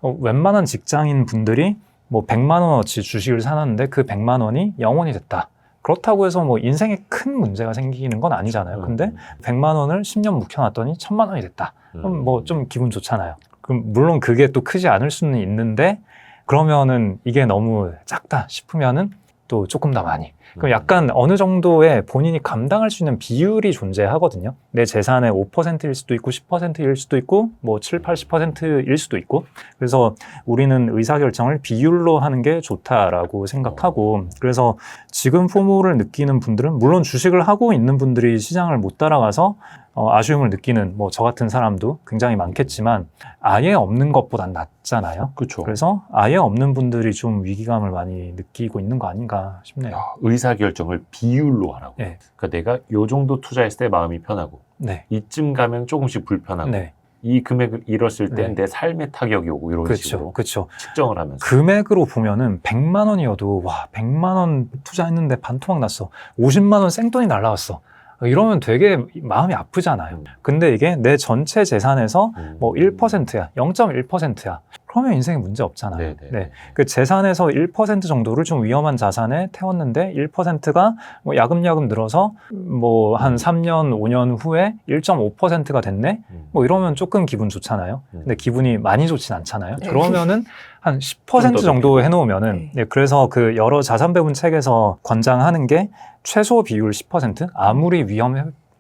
웬만한 직장인 분들이 100만 원어치 주식을 사놨는데 그 100만 원이 0원이 됐다. 그렇다고 해서 인생에 큰 문제가 생기는 건 아니잖아요. 근데 100만 원을 10년 묵혀놨더니 1000만 원이 됐다. 그럼 좀 기분 좋잖아요. 그럼 물론 그게 또 크지 않을 수는 있는데 그러면은 이게 너무 작다 싶으면은 또 조금 더 많이. 그럼 약간 어느 정도의 본인이 감당할 수 있는 비율이 존재하거든요. 내 재산의 5%일 수도 있고 10%일 수도 있고 뭐 7, 80%일 수도 있고. 그래서 우리는 의사결정을 비율로 하는 게 좋다라고 생각하고, 그래서 지금 포모를 느끼는 분들은 물론 주식을 하고 있는 분들이 시장을 못 따라가서 아쉬움을 느끼는 뭐 저 같은 사람도 굉장히 많겠지만 아예 없는 것보단 낫잖아요. 그렇죠. 그래서 아예 없는 분들이 좀 위기감을 많이 느끼고 있는 거 아닌가 싶네요. 의사결정을 비율로 하라고. 네. 그러니까 내가 요 정도 투자했을 때 마음이 편하고 네. 이쯤 가면 조금씩 불편하고 네. 이 금액을 잃었을 때 네. 내 삶에 타격이 오고 이런 식으로 그렇죠. 측정을 하면서 금액으로 보면은 100만 원이어도 와 100만 원 투자했는데 반토막 났어. 50만 원 생돈이 날라왔어. 이러면 되게 마음이 아프잖아요. 근데 이게 내 전체 재산에서 뭐 1%야, 0.1%야. 그러면 인생에 문제 없잖아요. 네. 그 재산에서 1% 정도를 좀 위험한 자산에 태웠는데 1%가 뭐 야금야금 늘어서 뭐 한 3년, 5년 후에 1.5%가 됐네? 뭐 이러면 조금 기분 좋잖아요. 근데 기분이 많이 좋진 않잖아요. 그러면은 한 10% 정도 해놓으면은, 네, 그래서 그 여러 자산 배분 책에서 권장하는 게 최소 비율 10%? 아무리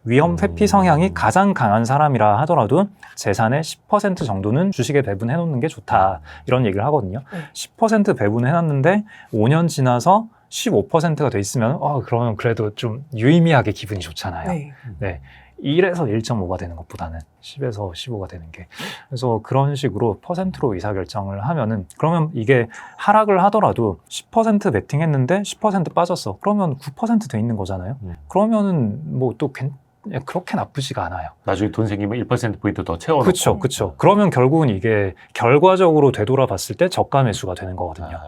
위험 회피 성향이 가장 강한 사람이라 하더라도 재산의 10% 정도는 주식에 배분해 놓는 게 좋다. 이런 얘기를 하거든요. 10% 배분해 놨는데 5년 지나서 15%가 돼 있으면 그러면 그래도 좀 유의미하게 기분이 좋잖아요. 네. 1에서 1.5가 되는 것보다는 10에서 15가 되는 게. 그래서 그런 식으로 퍼센트로 의사결정을 하면은, 그러면 이게 하락을 하더라도 10% 베팅했는데 10% 빠졌어. 그러면 9% 돼 있는 거잖아요. 그러면은 뭐 또 그렇게 나쁘지가 않아요. 나중에 돈 생기면 1%포인트 더 채워놓고. 그렇죠. 그러면 결국은 이게 결과적으로 되돌아봤을 때 저가 매수가 되는 거거든요.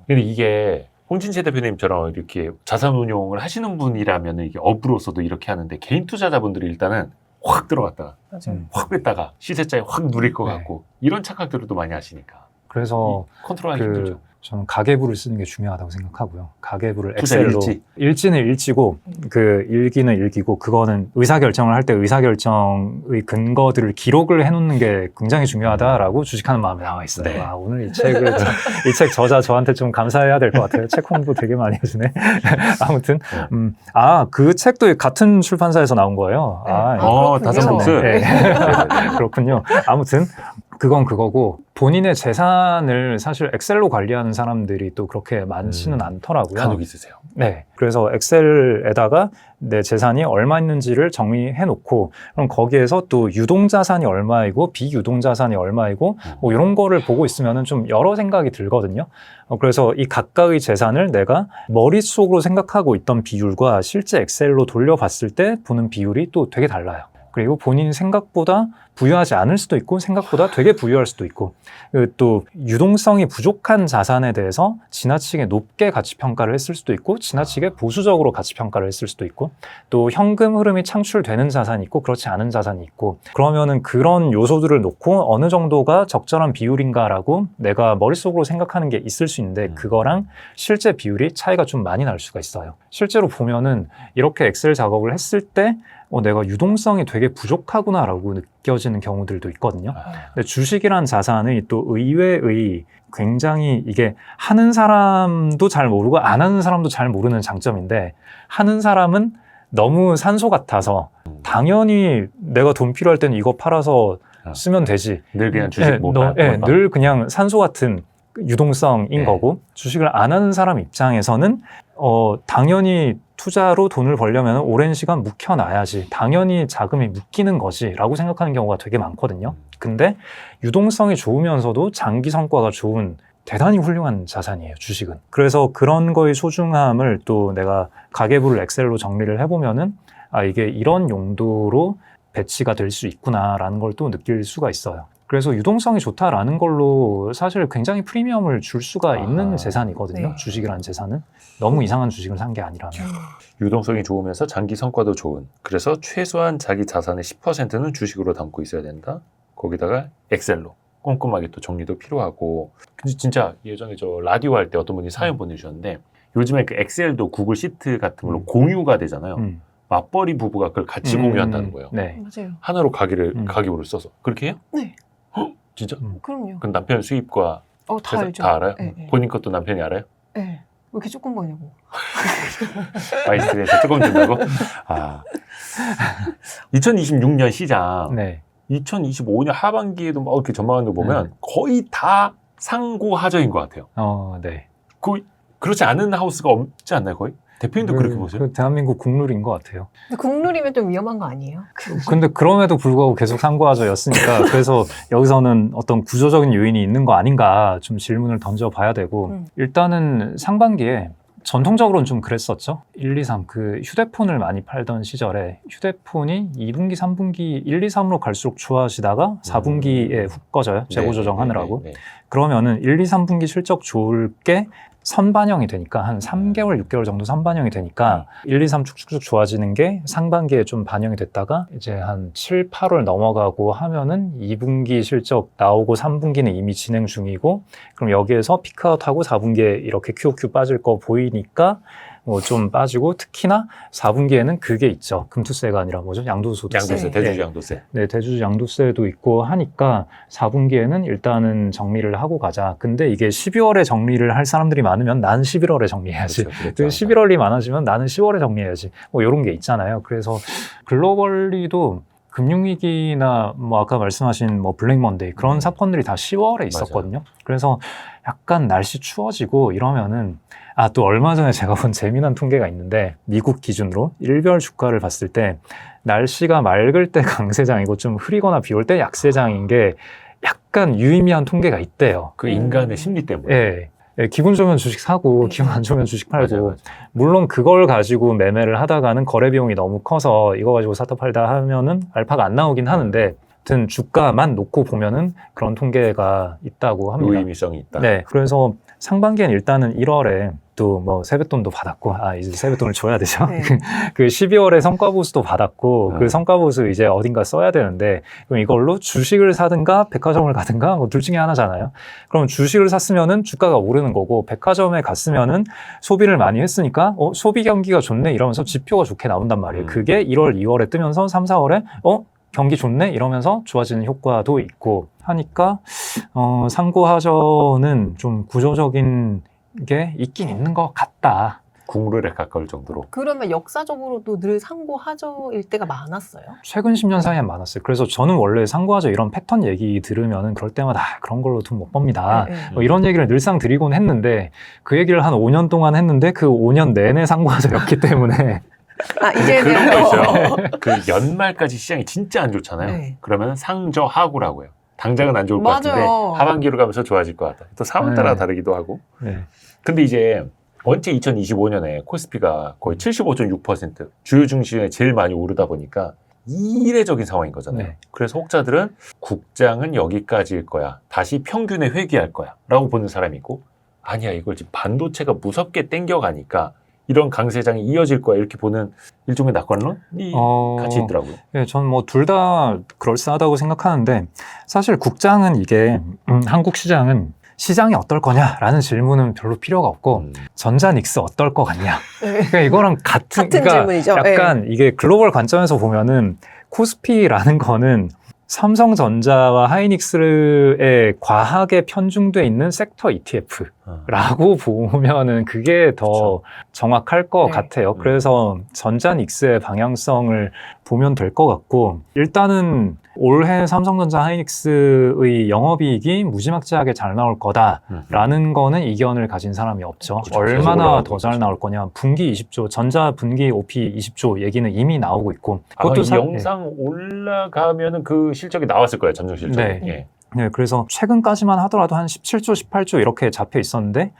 근데 이게 홍진채 대표님처럼 이렇게 자산 운용을 하시는 분이라면 이게 업으로서도 이렇게 하는데, 개인 투자자분들이 일단은 확 들어갔다가 확 뺐다가 시세짜리 확 누릴 것 같고 이런 착각들을 또 많이 하시니까 그래서 컨트롤하기 힘들죠. 저는 가계부를 쓰는 게 중요하다고 생각하고요. 가계부를 투자 엑셀로 일지. 일지는 일지고 그 일기는 일기고, 그거는 의사결정을 할 때 의사결정의 근거들을 기록을 해놓는 게 굉장히 중요하다라고 주식하는 마음에 나와 있어요. 네. 오늘 이 책을 이 책 저자 저한테 좀 감사해야 될 것 같아요. 책 홍보 되게 많이 해주네. 아무튼 그 책도 같은 출판사에서 나온 거예요. 다성북스. 네. 그렇군요. 아무튼 그건 그거고, 본인의 재산을 사실 엑셀로 관리하는 사람들이 또 그렇게 많지는 않더라고요. 간혹 있으세요. 네. 그래서 엑셀에다가 내 재산이 얼마 있는지를 정리해 놓고, 그럼 거기에서 또 유동자산이 얼마이고 비유동자산이 얼마이고 뭐 이런 거를 보고 있으면은 좀 여러 생각이 들거든요. 그래서 이 각각의 재산을 내가 머릿속으로 생각하고 있던 비율과 실제 엑셀로 돌려봤을 때 보는 비율이 또 되게 달라요. 그리고 본인 생각보다 부유하지 않을 수도 있고 생각보다 되게 부유할 수도 있고, 또 유동성이 부족한 자산에 대해서 지나치게 높게 가치평가를 했을 수도 있고 지나치게 보수적으로 가치평가를 했을 수도 있고, 또 현금 흐름이 창출되는 자산이 있고 그렇지 않은 자산이 있고, 그러면은 그런 요소들을 놓고 어느 정도가 적절한 비율인가라고 내가 머릿속으로 생각하는 게 있을 수 있는데, 그거랑 실제 비율이 차이가 좀 많이 날 수가 있어요. 실제로 보면은 이렇게 엑셀 작업을 했을 때 내가 유동성이 되게 부족하구나라고 느껴지는 경우들도 있거든요. 근데 주식이란 자산이 또 의외의 굉장히 이게 하는 사람도 잘 모르고 안 하는 사람도 잘 모르는 장점인데, 하는 사람은 너무 산소 같아서 당연히 내가 돈 필요할 때는 이거 팔아서 쓰면 되지. 늘 그냥 주식 늘 그냥 산소 같은 유동성인 거고, 주식을 안 하는 사람 입장에서는 당연히 투자로 돈을 벌려면 오랜 시간 묵혀놔야지, 당연히 자금이 묶이는 거지 라고 생각하는 경우가 되게 많거든요. 근데 유동성이 좋으면서도 장기 성과가 좋은 대단히 훌륭한 자산이에요, 주식은. 그래서 그런 거의 소중함을 또 내가 가계부를 엑셀로 정리를 해보면은 이게 이런 용도로 배치가 될 수 있구나라는 걸 또 느낄 수가 있어요. 그래서 유동성이 좋다라는 걸로 사실 굉장히 프리미엄을 줄 수가 있는 재산이거든요. 주식이라는 재산은. 너무 이상한 주식을 산 게 아니라면. 유동성이 좋으면서 장기 성과도 좋은, 그래서 최소한 자기 자산의 10%는 주식으로 담고 있어야 된다. 거기다가 엑셀로 꼼꼼하게 또 정리도 필요하고. 근데 진짜 예전에 저 라디오 할 때 어떤 분이 사연 보내주셨는데, 요즘에 그 엑셀도 구글 시트 같은 걸로 공유가 되잖아요. 맞벌이 부부가 그걸 같이 공유한다는 거예요. 네. 맞아요. 하나로 가계부를 써서. 그렇게 해요? 네. 진짜? 그럼요. 그럼 남편 수입과 다 알죠. 다 알아요? 네. 본인 것도 남편이 알아요? 네. 이렇게 조금 거냐고. 마이스트리에서 조금 준다고? 2026년 시장, 네. 2025년 하반기에도 막 이렇게 전망하는 거 보면 거의 다 상고 하저인 것 같아요. 네. 그렇지 않은 하우스가 없지 않나요, 거의? 대표님도 그렇게 보세요? 그 대한민국 국룰인 것 같아요. 근데 국룰이면 좀 위험한 거 아니에요? 근데 그럼에도 불구하고 계속 상고하저였으니까 그래서 여기서는 어떤 구조적인 요인이 있는 거 아닌가 좀 질문을 던져봐야 되고 일단은 상반기에 전통적으로는 좀 그랬었죠. 1, 2, 3 그 휴대폰을 많이 팔던 시절에 휴대폰이 2분기, 3분기 1, 2, 3으로 갈수록 좋아지다가 4분기에 훅 꺼져요. 재고 조정하느라고. 그러면은 1, 2, 3분기 실적 좋을 게 선반영이 되니까 한 3개월, 6개월 정도 선반영이 되니까 1, 2, 3 쭉쭉쭉 좋아지는 게 상반기에 좀 반영이 됐다가 이제 한 7, 8월 넘어가고 하면은 2분기 실적 나오고 3분기는 이미 진행 중이고 그럼 여기에서 피크아웃하고 4분기에 이렇게 QOQ 빠질 거 보이니까 뭐 좀 빠지고 특히나 4분기에는 그게 있죠. 금투세가 아니라 뭐죠? 양도소득세. 양도세, 대주주 양도세. 네, 대주주 양도세도 있고 하니까 4분기에는 일단은 정리를 하고 가자. 근데 이게 12월에 정리를 할 사람들이 많으면 나는 11월에 정리해야지. 그렇죠. 11월이 많아지면 나는 10월에 정리해야지. 뭐 이런 게 있잖아요. 그래서 글로벌리도 금융위기나 뭐 아까 말씀하신 뭐 블랙먼데이 그런 사건들이 다 10월에 있었거든요. 그래서 약간 날씨 추워지고 이러면은 또 얼마 전에 제가 본 재미난 통계가 있는데 미국 기준으로 일별 주가를 봤을 때 날씨가 맑을 때 강세장이고 좀 흐리거나 비 올 때 약세장인 게 약간 유의미한 통계가 있대요. 그 인간의 심리 때문에. 예. 예, 기분 좋으면 주식 사고 기분 안 좋으면 주식 팔고 맞아요. 물론 그걸 가지고 매매를 하다가는 거래 비용이 너무 커서 이거 가지고 사다 팔다 하면은 알파가 안 나오긴 하는데 하여튼 주가만 놓고 보면은 그런 통계가 있다고 합니다. 유의미성이 있다. 네, 그래서 상반기엔 일단은 1월에 또 뭐 세뱃돈도 받았고 이제 세뱃돈을 줘야 되죠. 네. 그 12월에 성과보수도 받았고 그 성과보수 이제 어딘가 써야 되는데 그럼 이걸로 주식을 사든가 백화점을 가든가 뭐 둘 중에 하나잖아요. 그럼 주식을 샀으면은 주가가 오르는 거고 백화점에 갔으면은 소비를 많이 했으니까 소비 경기가 좋네 이러면서 지표가 좋게 나온단 말이에요. 그게 1월, 2월에 뜨면서 3, 4월에 경기 좋네 이러면서 좋아지는 효과도 있고 하니까 상고하저는 좀 구조적인 게 있긴 있는 것 같다. 국룰에 가까울 정도로. 그러면 역사적으로도 늘 상고하저일 때가 많았어요? 최근 10년 사이엔 많았어요. 그래서 저는 원래 상고하저 이런 패턴 얘기 들으면 그럴 때마다 그런 걸로 돈 못 법니다. 네. 이런 얘기를 늘상 드리곤 했는데 그 얘기를 한 5년 동안 했는데 그 5년 내내 상고하저였기 때문에 이제는 그런 거 있어요. 그 연말까지 시장이 진짜 안 좋잖아요. 네. 그러면 상저하고라고 해요. 당장은 안 좋을 것 맞아요. 같은데 하반기로 가면서 좋아질 것 같다. 또 상황 따라 다르기도 하고. 네. 근데 이제 원체 2025년에 코스피가 거의 75.6% 주요 중심에 제일 많이 오르다 보니까 이례적인 상황인 거잖아요. 네. 그래서 혹자들은 국장은 여기까지일 거야. 다시 평균에 회귀할 거야. 라고 보는 사람이 있고 아니야 이걸 지금 반도체가 무섭게 땡겨가니까 이런 강세장이 이어질 거야. 이렇게 보는 일종의 낙관론이 같이 있더라고요. 예, 저는 뭐 둘 다 그럴싸하다고 생각하는데 사실 국장은 이게 한국 시장은 시장이 어떨 거냐라는 질문은 별로 필요가 없고 전자닉스 어떨 것 같냐. 네. 그러니까 이거랑 같은 그러니까 질문이죠. 약간 이게 글로벌 관점에서 보면은 코스피라는 거는 삼성전자와 하이닉스에 과하게 편중돼 있는 섹터 ETF라고 보면은 그게 더 그렇죠. 정확할 것 네. 같아요. 그래서 전자닉스의 방향성을 보면 될 것 같고 일단은 올해 삼성전자 하이닉스의 영업이익이 무지막지하게 잘 나올 거다라는 거는 이견을 가진 사람이 없죠. 그렇죠. 얼마나 더 잘 나올 거냐. 분기 20조, 전자 분기 OP 20조 얘기는 이미 나오고 있고 아마 이 그것도 영상 올라가면은 그 실적이 나왔을 거예요. 잠정 실적이. 네. 예. 네, 그래서 최근까지만 하더라도 한 17조, 18조 이렇게 잡혀 있었는데,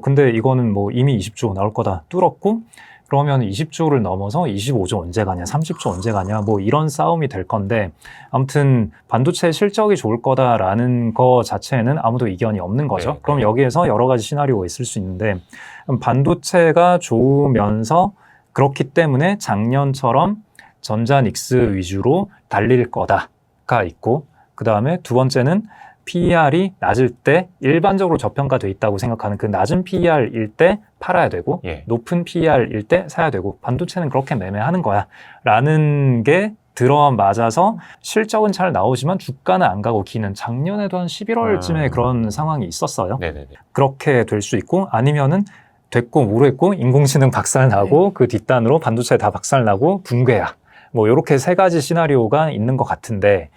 근데 이거는 뭐 이미 20조 나올 거다 뚫었고, 그러면 20조를 넘어서 25조 언제 가냐, 30조 언제 가냐, 뭐 이런 싸움이 될 건데, 아무튼 반도체 실적이 좋을 거다라는 거 자체는 아무도 이견이 없는 거죠. 네. 그럼 여기에서 여러 가지 시나리오가 있을 수 있는데, 반도체가 좋으면서 그렇기 때문에 작년처럼 전자닉스 위주로 달릴 거다가 있고, 그 다음에 두 번째는 PER이 낮을 때 일반적으로 저평가돼 있다고 생각하는 그 낮은 PER일 때 팔아야 되고 예. 높은 PER일 때 사야 되고 반도체는 그렇게 매매하는 거야 라는 게 들어맞아서 실적은 잘 나오지만 주가는 안 가고 기는 작년에도 한 11월쯤에 그런 상황이 있었어요. 네네네. 그렇게 될 수 있고 아니면은 됐고 모르겠고 인공지능 박살 나고 그 뒷단으로 반도체 다 박살 나고 붕괴야. 뭐 이렇게 세 가지 시나리오가 있는 것 같은데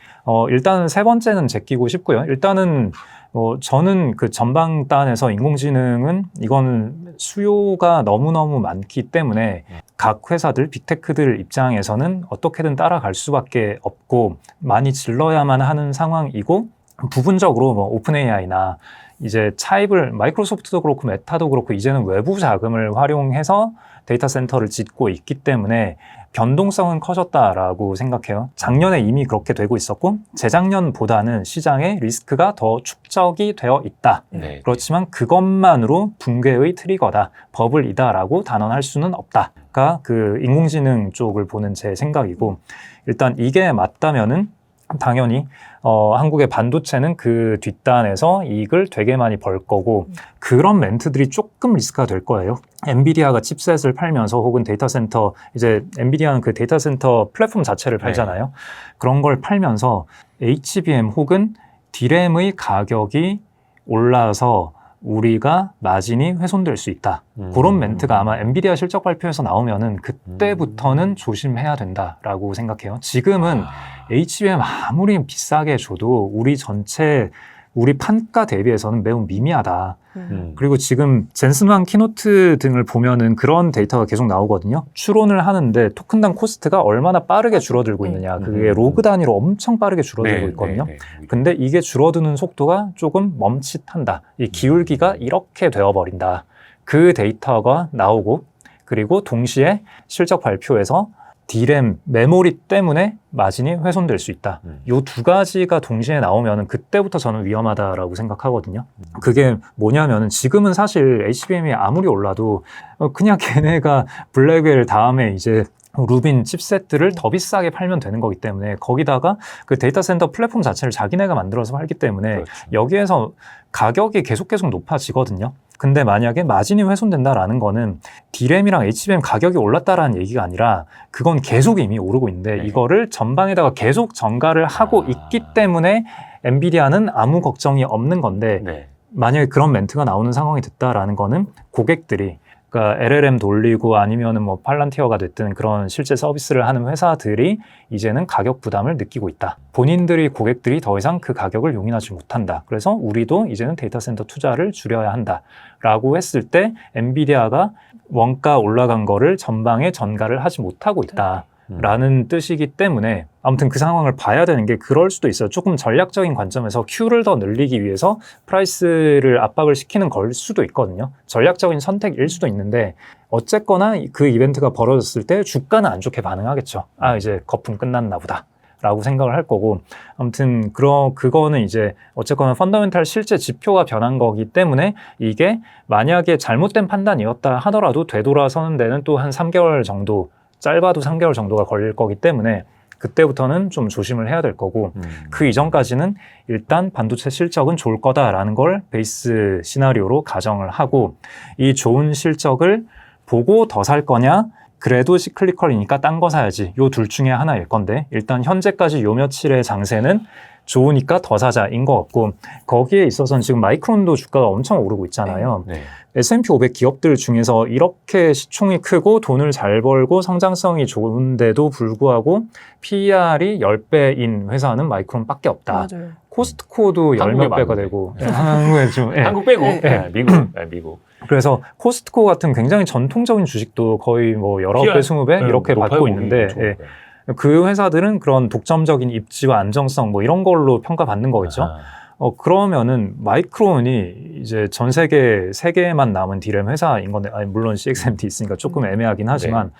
일단은 세 번째는 제끼고 싶고요. 일단은 저는 그 전방단에서 인공지능은 이건 수요가 너무너무 많기 때문에 각 회사들, 빅테크들 입장에서는 어떻게든 따라갈 수밖에 없고 많이 질러야만 하는 상황이고 부분적으로 뭐 오픈 AI나 이제 차입을 마이크로소프트도 그렇고 메타도 그렇고 이제는 외부 자금을 활용해서 데이터 센터를 짓고 있기 때문에 변동성은 커졌다라고 생각해요. 작년에 이미 그렇게 되고 있었고 재작년보다는 시장의 리스크가 더 축적이 되어 있다. 네. 그렇지만 그것만으로 붕괴의 트리거다, 버블이다라고 단언할 수는 없다가 그 인공지능 쪽을 보는 제 생각이고 일단 이게 맞다면은 당연히 한국의 반도체는 그 뒷단에서 이익을 되게 많이 벌 거고 그런 멘트들이 조금 리스크가 될 거예요. 엔비디아가 칩셋을 팔면서 혹은 데이터 센터 이제 엔비디아는 그 데이터 센터 플랫폼 자체를 팔잖아요. 그런 걸 팔면서 HBM 혹은 D램의 가격이 올라서 우리가 마진이 훼손될 수 있다. 그런 멘트가 아마 엔비디아 실적 발표에서 나오면은 그때부터는 조심해야 된다라고 생각해요. 지금은 HBM 아무리 비싸게 줘도 우리 판가 대비해서는 매우 미미하다. 그리고 지금 젠슨왕 키노트 등을 보면은 그런 데이터가 계속 나오거든요. 추론을 하는데 토큰당 코스트가 얼마나 빠르게 줄어들고 있느냐. 그게 로그 단위로 엄청 빠르게 줄어들고 있거든요. 근데 이게 줄어드는 속도가 조금 멈칫한다. 이 기울기가 이렇게 되어버린다. 그 데이터가 나오고 그리고 동시에 실적 발표에서 D램, 메모리 때문에 마진이 훼손될 수 있다. 이 두 가지가 동시에 나오면 그때부터 저는 위험하다라고 생각하거든요. 그게 뭐냐면은 지금은 사실 HBM이 아무리 올라도 그냥 걔네가 블랙웰 다음에 이제 루빈 칩셋들을 더 비싸게 팔면 되는 거기 때문에 거기다가 그 데이터 센터 플랫폼 자체를 자기네가 만들어서 팔기 때문에 그렇죠. 여기에서 가격이 계속 높아지거든요. 근데 만약에 마진이 훼손된다라는 거는 D램이랑 HBM 가격이 올랐다라는 얘기가 아니라 그건 계속 이미 오르고 있는데 이거를 전방에다가 계속 전가를 하고 있기 때문에 엔비디아는 아무 걱정이 없는 건데 만약에 그런 멘트가 나오는 상황이 됐다라는 거는 고객들이 그러니까 LLM 돌리고 아니면은 뭐 팔란티어가 됐든 그런 실제 서비스를 하는 회사들이 이제는 가격 부담을 느끼고 있다. 본인들이 고객들이 더 이상 그 가격을 용인하지 못한다. 그래서 우리도 이제는 데이터 센터 투자를 줄여야 한다라고 했을 때 엔비디아가 원가 올라간 거를 전방에 전가를 하지 못하고 있다. 라는 뜻이기 때문에 아무튼 그 상황을 봐야 되는 게 그럴 수도 있어요. 조금 전략적인 관점에서 Q를 더 늘리기 위해서 프라이스를 압박을 시키는 걸 수도 있거든요. 전략적인 선택일 수도 있는데 어쨌거나 그 이벤트가 벌어졌을 때 주가는 안 좋게 반응하겠죠. 아 이제 거품 끝났나 보다 라고 생각을 할 거고 아무튼 그거는 이제 어쨌거나 펀더멘탈 실제 지표가 변한 거기 때문에 이게 만약에 잘못된 판단이었다 하더라도 되돌아서는 데는 또 한 3개월 정도 짧아도 3개월 정도가 걸릴 거기 때문에 그때부터는 좀 조심을 해야 될 거고 그 이전까지는 일단 반도체 실적은 좋을 거다라는 걸 베이스 시나리오로 가정을 하고 이 좋은 실적을 보고 더 살 거냐 그래도 시클리컬이니까 딴 거 사야지 요 둘 중에 하나일 건데 일단 현재까지 요 며칠의 장세는 좋으니까 더 사자인 것 같고 거기에 있어서는 지금 마이크론도 주가가 엄청 오르고 있잖아요. S&P 500 기업들 중에서 이렇게 시총이 크고 돈을 잘 벌고 성장성이 좋은데도 불구하고 PER이 10배인 회사는 마이크론밖에 없다. 맞아요. 코스트코도 10몇 배가 되고 한국에 좀 한국 빼고 미국. 그래서 코스트코 같은 굉장히 전통적인 주식도 거의 뭐 19배, 20배 이렇게 받고 있는데 그 회사들은 그런 독점적인 입지와 안정성 뭐 이런 걸로 평가받는 거겠죠. 그러면은 마이크론이 이제 전 세계 3개만 남은 D램 회사인 건데, 아니 물론 CXMT 있으니까 조금 애매하긴 하지만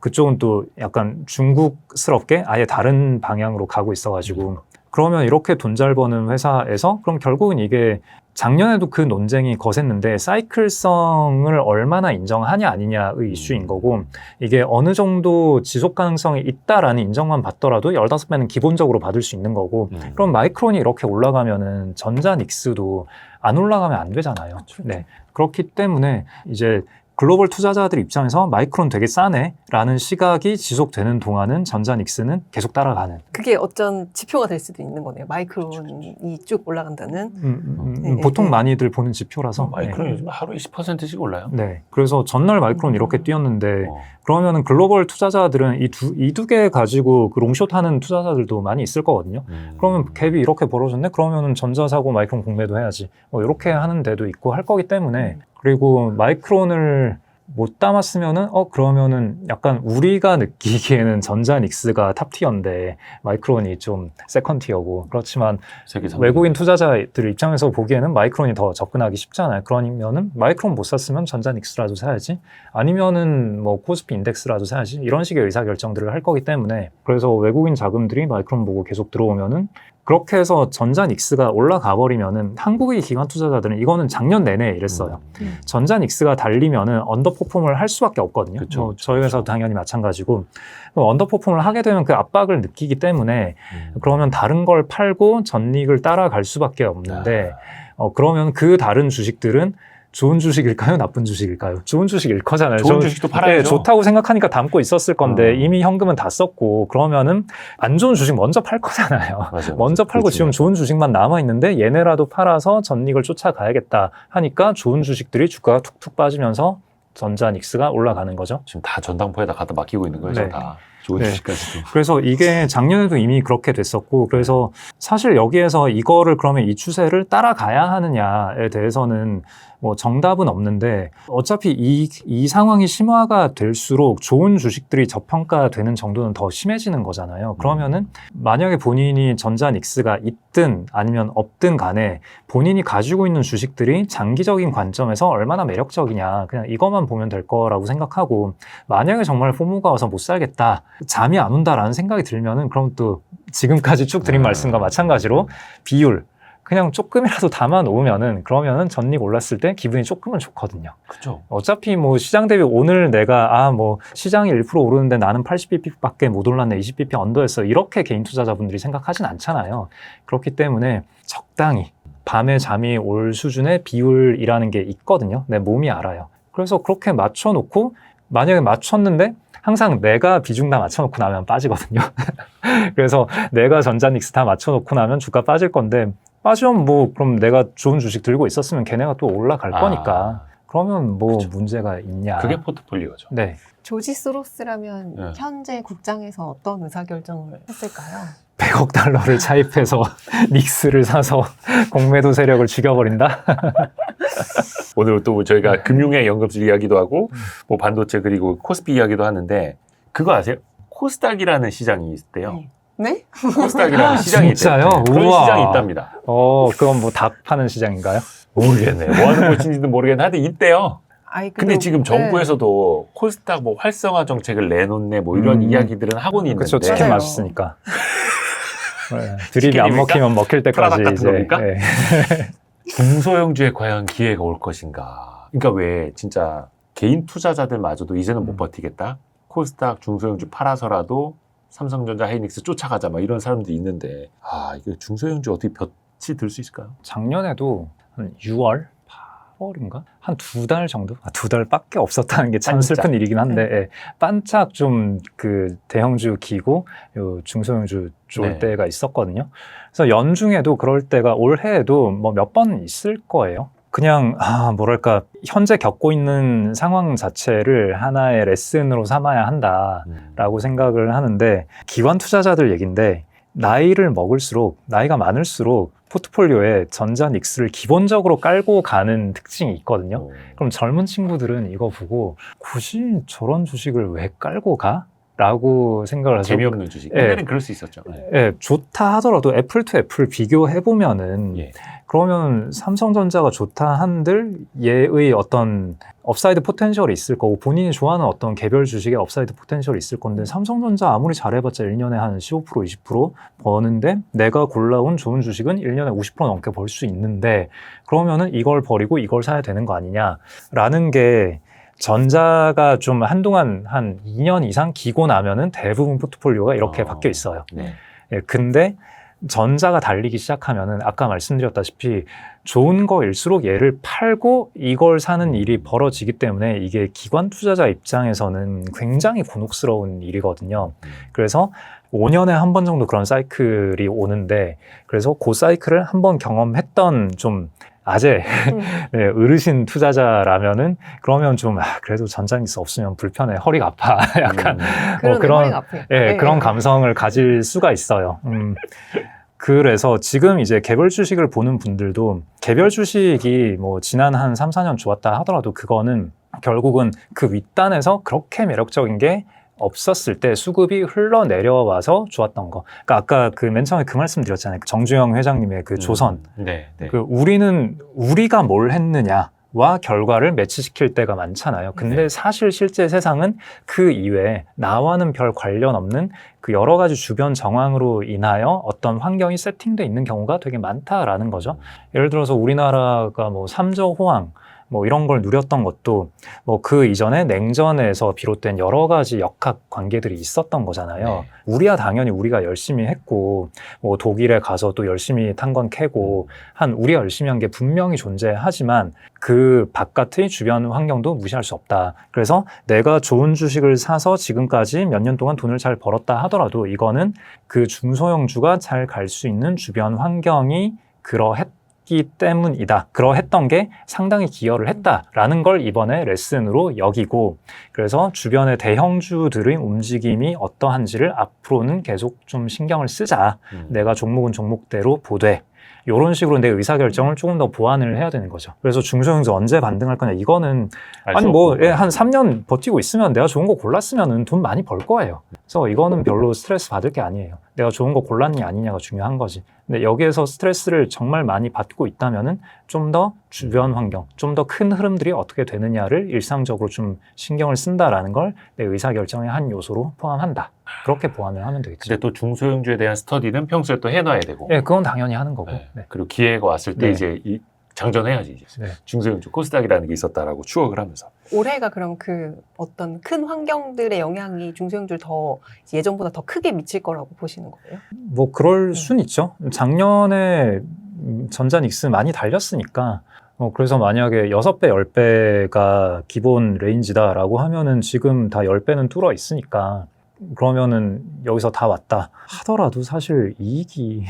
그쪽은 또 약간 중국스럽게 아예 다른 방향으로 가고 있어가지고 그러면 이렇게 돈 잘 버는 회사에서 그럼 결국은 이게 작년에도 그 논쟁이 거셌는데 사이클성을 얼마나 인정하냐 아니냐의 이슈인 거고 이게 어느 정도 지속 가능성이 있다라는 인정만 받더라도 15배는 기본적으로 받을 수 있는 거고 그럼 마이크론이 이렇게 올라가면은 전자닉스도 안 올라가면 안 되잖아요. 네. 그렇기 때문에 이제 글로벌 투자자들 입장에서 마이크론 되게 싸네 라는 시각이 지속되는 동안은 전자닉스는 계속 따라가는. 그게 어쩐 지표가 될 수도 있는 거네요. 마이크론이 쭉 올라간다는. 네, 보통 네. 많이들 보는 지표라서. 마이크론 네. 요즘 하루에 10%씩 올라요. 네. 그래서 전날 마이크론 이렇게 뛰었는데 어. 그러면은 글로벌 투자자들은 이 두 개 가지고 그 롱숏 하는 투자자들도 많이 있을 거거든요. 그러면 갭이 이렇게 벌어졌네? 그러면은 전자 사고 마이크론 공매도 해야지. 뭐 이렇게 하는 데도 있고 할 거기 때문에. 그리고 마이크론을 못 담았으면은 그러면은 약간 우리가 느끼기에는 전자닉스가 탑티어인데 마이크론이 좀 세컨티어고. 그렇지만 세계 외국인 투자자들 입장에서 보기에는 마이크론이 더 접근하기 쉽잖아요. 그러면은 마이크론 못 샀으면 전자닉스라도 사야지, 아니면은 뭐 코스피 인덱스라도 사야지, 이런 식의 의사결정들을 할 거기 때문에. 그래서 외국인 자금들이 마이크론 보고 계속 들어오면은, 그렇게 해서 전자닉스가 올라가 버리면은 한국의 기관 투자자들은 이거는 작년 내내 이랬어요. 전자닉스가 달리면은 언더퍼폼을 할 수밖에 없거든요. 그쵸, 뭐 저희 회사도 당연히 마찬가지고, 언더퍼폼을 하게 되면 그 압박을 느끼기 때문에 그러면 다른 걸 팔고 전닉을 따라갈 수밖에 없는데, 그러면 그 다른 주식들은 좋은 주식일까요? 나쁜 주식일까요? 좋은 주식일 거잖아요. 좋은 주식도 팔아야죠. 네, 좋다고 생각하니까 담고 있었을 건데 이미 현금은 다 썼고, 그러면은 안 좋은 주식 먼저 팔 거잖아요. 맞아요. 먼저 팔고 지금 좋은 주식만 남아있는데 얘네라도 팔아서 전닉을 쫓아가야겠다 하니까 좋은 주식들이 주가가 툭툭 빠지면서 전자닉스가 올라가는 거죠. 지금 다 전당포에다 갖다 맡기고 있는 거예요. 네. 다 좋은 네. 주식까지도. 그래서 이게 작년에도 이미 그렇게 됐었고, 그래서 사실 여기에서 이거를 그러면 이 추세를 따라가야 하느냐에 대해서는 뭐 정답은 없는데, 어차피 이 상황이 심화가 될수록 좋은 주식들이 저평가되는 정도는 더 심해지는 거잖아요. 그러면은 만약에 본인이 전자닉스가 있든 아니면 없든 간에 본인이 가지고 있는 주식들이 장기적인 관점에서 얼마나 매력적이냐, 그냥 이것만 보면 될 거라고 생각하고, 만약에 정말 포모가 와서 못 살겠다, 잠이 안 온다라는 생각이 들면은, 그럼 또 지금까지 쭉 드린 말씀과 마찬가지로 비율 그냥 조금이라도 담아 놓으면은, 그러면은 전닉 올랐을 때 기분이 조금은 좋거든요. 그렇죠. 어차피 뭐 시장 대비 오늘 내가 뭐 시장이 1% 오르는데 나는 80bp밖에 못 올랐네, 20bp 언더했어, 이렇게 개인 투자자분들이 생각하진 않잖아요. 그렇기 때문에 적당히 밤에 잠이 올 수준의 비율이라는 게 있거든요. 내 몸이 알아요. 그래서 그렇게 맞춰놓고, 만약에 맞췄는데 항상 내가 비중 다 맞춰놓고 나면 빠지거든요. 그래서 내가 전자닉스 다 맞춰놓고 나면 주가 빠질 건데, 빠지면 뭐 그럼 내가 좋은 주식 들고 있었으면 걔네가 또 올라갈 거니까 그러면 뭐 그쵸. 문제가 있냐. 그게 포트폴리오죠. 네. 조지 소로스라면 네. 현재 국장에서 어떤 의사결정을 했을까요? 100억 달러를 차입해서 닉스를 사서 공매도 세력을 죽여버린다? 오늘 또 저희가 금융의 연금술 이야기도 하고 뭐 반도체 그리고 코스피 이야기도 하는데, 그거 아세요? 코스닥이라는 시장이 있대요. 네? 코스닥이라는 시장이 진짜요? 있대요. 그런 우와. 시장이 있답니다. 그건 뭐 닭 파는 시장인가요? 모르겠네요. 뭐 하는 곳인지도 모르겠는데 하여튼 있대요. 근데 지금 네. 정부에서도 코스닥 뭐 활성화 정책을 내놓네 뭐 이런 이야기들은 하고는 있는데. 그렇죠. 치킨 맞아요. 맛있으니까. 네. 드립이 안 치킨입니까? 먹히면 먹힐 때까지 프라닭 같은 이제. 겁니까? 네. 중소형주에 과연 기회가 올 것인가. 그러니까 왜 진짜 개인 투자자들마저도 이제는 못 버티겠다. 코스닥 중소형주 팔아서라도 삼성전자, 하이닉스 쫓아가자 막 이런 사람들이 있는데, 이거 중소형주 어떻게 볕이 들 수 있을까요? 작년에도 한 6월? 8월인가? 한 2달 정도? 2달밖에 없었다는 게 참 반짝. 슬픈 일이긴 한데, 예, 반짝 좀 그 대형주 기고 요 중소형주 좋을 네. 때가 있었거든요. 그래서 연중에도 그럴 때가 올해에도 뭐 몇 번 있을 거예요. 그냥 뭐랄까, 현재 겪고 있는 상황 자체를 하나의 레슨으로 삼아야 한다라고 생각을 하는데, 기관 투자자들 얘긴데, 나이를 먹을수록, 나이가 많을수록 포트폴리오에 전자닉스를 기본적으로 깔고 가는 특징이 있거든요. 그럼 젊은 친구들은 이거 보고 굳이 저런 주식을 왜 깔고 가? 라고 생각을 하죠. 재미없는 주식. 옛날엔 그럴 수 있었죠. 네. 예, 좋다 하더라도 애플 투 애플 비교해보면은, 예. 그러면 삼성전자가 좋다 한들 얘의 어떤 업사이드 포텐셜이 있을 거고, 본인이 좋아하는 어떤 개별 주식의 업사이드 포텐셜이 있을 건데, 삼성전자 아무리 잘해봤자 1년에 한 15%, 20% 버는데, 내가 골라온 좋은 주식은 1년에 50% 넘게 벌 수 있는데, 그러면은 이걸 버리고 이걸 사야 되는 거 아니냐라는 게, 전자가 좀 한동안 한 2년 이상 기고 나면은 대부분 포트폴리오가 이렇게 바뀌어 있어요. 네. 예, 근데 전자가 달리기 시작하면은 아까 말씀드렸다시피 좋은 거일수록 얘를 팔고 이걸 사는 일이 벌어지기 때문에 이게 기관 투자자 입장에서는 굉장히 곤혹스러운 일이거든요. 그래서 5년에 한 번 정도 그런 사이클이 오는데, 그래서 그 사이클을 한번 경험했던 좀 아재, 네, 어르신 투자자라면은 그러면 좀 그래도 전자닉스 없으면 불편해, 허리가 아파, 약간 그런 앞에. 예, 그런 감성을 가질 수가 있어요. 그래서 지금 이제 개별 주식을 보는 분들도 개별 주식이 뭐 지난 한 3, 4년 좋았다 하더라도 그거는 결국은 그 윗단에서 그렇게 매력적인 게 없었을 때 수급이 흘러내려와서 좋았던 거. 그러니까 아까 그 맨 처음에 그 말씀 드렸잖아요. 정주영 회장님의 그 조선. 네, 네. 그 우리가 뭘 했느냐와 결과를 매치시킬 때가 많잖아요. 근데 네. 사실 실제 세상은 그 이외에 나와는 별 관련 없는 그 여러 가지 주변 정황으로 인하여 어떤 환경이 세팅돼 있는 경우가 되게 많다라는 거죠. 예를 들어서 우리나라가 뭐 삼저 호황 뭐 이런 걸 누렸던 것도 뭐 그 이전에 냉전에서 비롯된 여러 가지 역학 관계들이 있었던 거잖아요. 네. 우리야 당연히 우리가 열심히 했고 뭐 독일에 가서 또 열심히 탄건 캐고 한 우리가 열심히 한 게 분명히 존재하지만 그 바깥의 주변 환경도 무시할 수 없다. 그래서 내가 좋은 주식을 사서 지금까지 몇 년 동안 돈을 잘 벌었다 하더라도 이거는 그 중소형주가 잘 갈 수 있는 주변 환경이 그러했기 때문이다. 그러했던 게 상당히 기여를 했다라는 걸 이번에 레슨으로 여기고, 그래서 주변의 대형주들의 움직임이 어떠한지를 앞으로는 계속 좀 신경을 쓰자. 내가 종목은 종목대로 보되 이런 식으로 내 의사결정을 조금 더 보완을 해야 되는 거죠. 그래서 중소형주 언제 반등할 거냐, 이거는 아니 뭐 한 3년 버티고 있으면 내가 좋은 거 골랐으면 돈 많이 벌 거예요. 그래서 이거는 별로 스트레스 받을 게 아니에요. 내가 좋은 거 골랐냐 아니냐가 중요한 거지. 근데 여기에서 스트레스를 정말 많이 받고 있다면은 좀 더 주변 환경, 좀 더 큰 흐름들이 어떻게 되느냐를 일상적으로 좀 신경을 쓴다라는 걸 내 의사결정의 한 요소로 포함한다. 그렇게 보완을 하면 되겠죠. 근데 또 중소형주에 대한 스터디는 평소에 또 해놔야 되고. 네, 그건 당연히 하는 거고. 네. 네. 그리고 기회가 왔을 때 네. 이제 장전해야지. 이제. 네. 중소형주 코스닥이라는 게 있었다라고 추억을 하면서. 올해가 그럼 그 어떤 큰 환경들의 영향이 중소형주를 더 예전보다 더 크게 미칠 거라고 보시는 거예요? 뭐 그럴 순 있죠. 작년에 전자닉스 많이 달렸으니까 그래서 만약에 6배, 10배가 기본 레인지다라고 하면은 지금 다 10배는 뚫어 있으니까 그러면은 여기서 다 왔다 하더라도 사실 이익이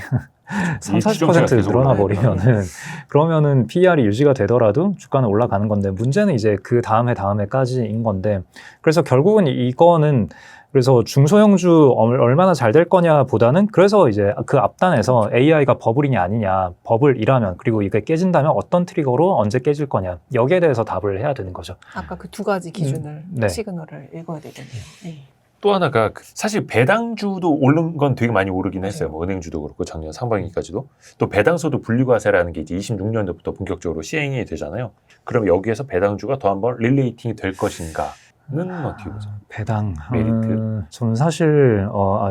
3, 40% 늘어나 버리면은 그러면은 PER이 유지가 되더라도 주가는 올라가는 건데, 문제는 이제 그 다음해까지인 건데, 그래서 결국은 이거는 그래서 중소형주 얼마나 잘 될 거냐 보다는, 그래서 이제 그 앞단에서 AI가 버블이냐 아니냐, 버블이라면 그리고 이게 깨진다면 어떤 트리거로 언제 깨질 거냐, 여기에 대해서 답을 해야 되는 거죠. 아까 그 두 가지 기준을 네. 시그널을 읽어야 되겠네요. 네. 또 하나가 사실 배당주도 오른 건 되게 많이 오르긴 했어요. 뭐 은행주도 그렇고 작년 상반기까지도. 또 배당소득 분리과세라는 게 이제 26년도부터 본격적으로 시행이 되잖아요. 그럼 여기에서 배당주가 더 한번 릴레이팅이 될 것인가는 어떻게 보죠? 배당 메리트? 저는 사실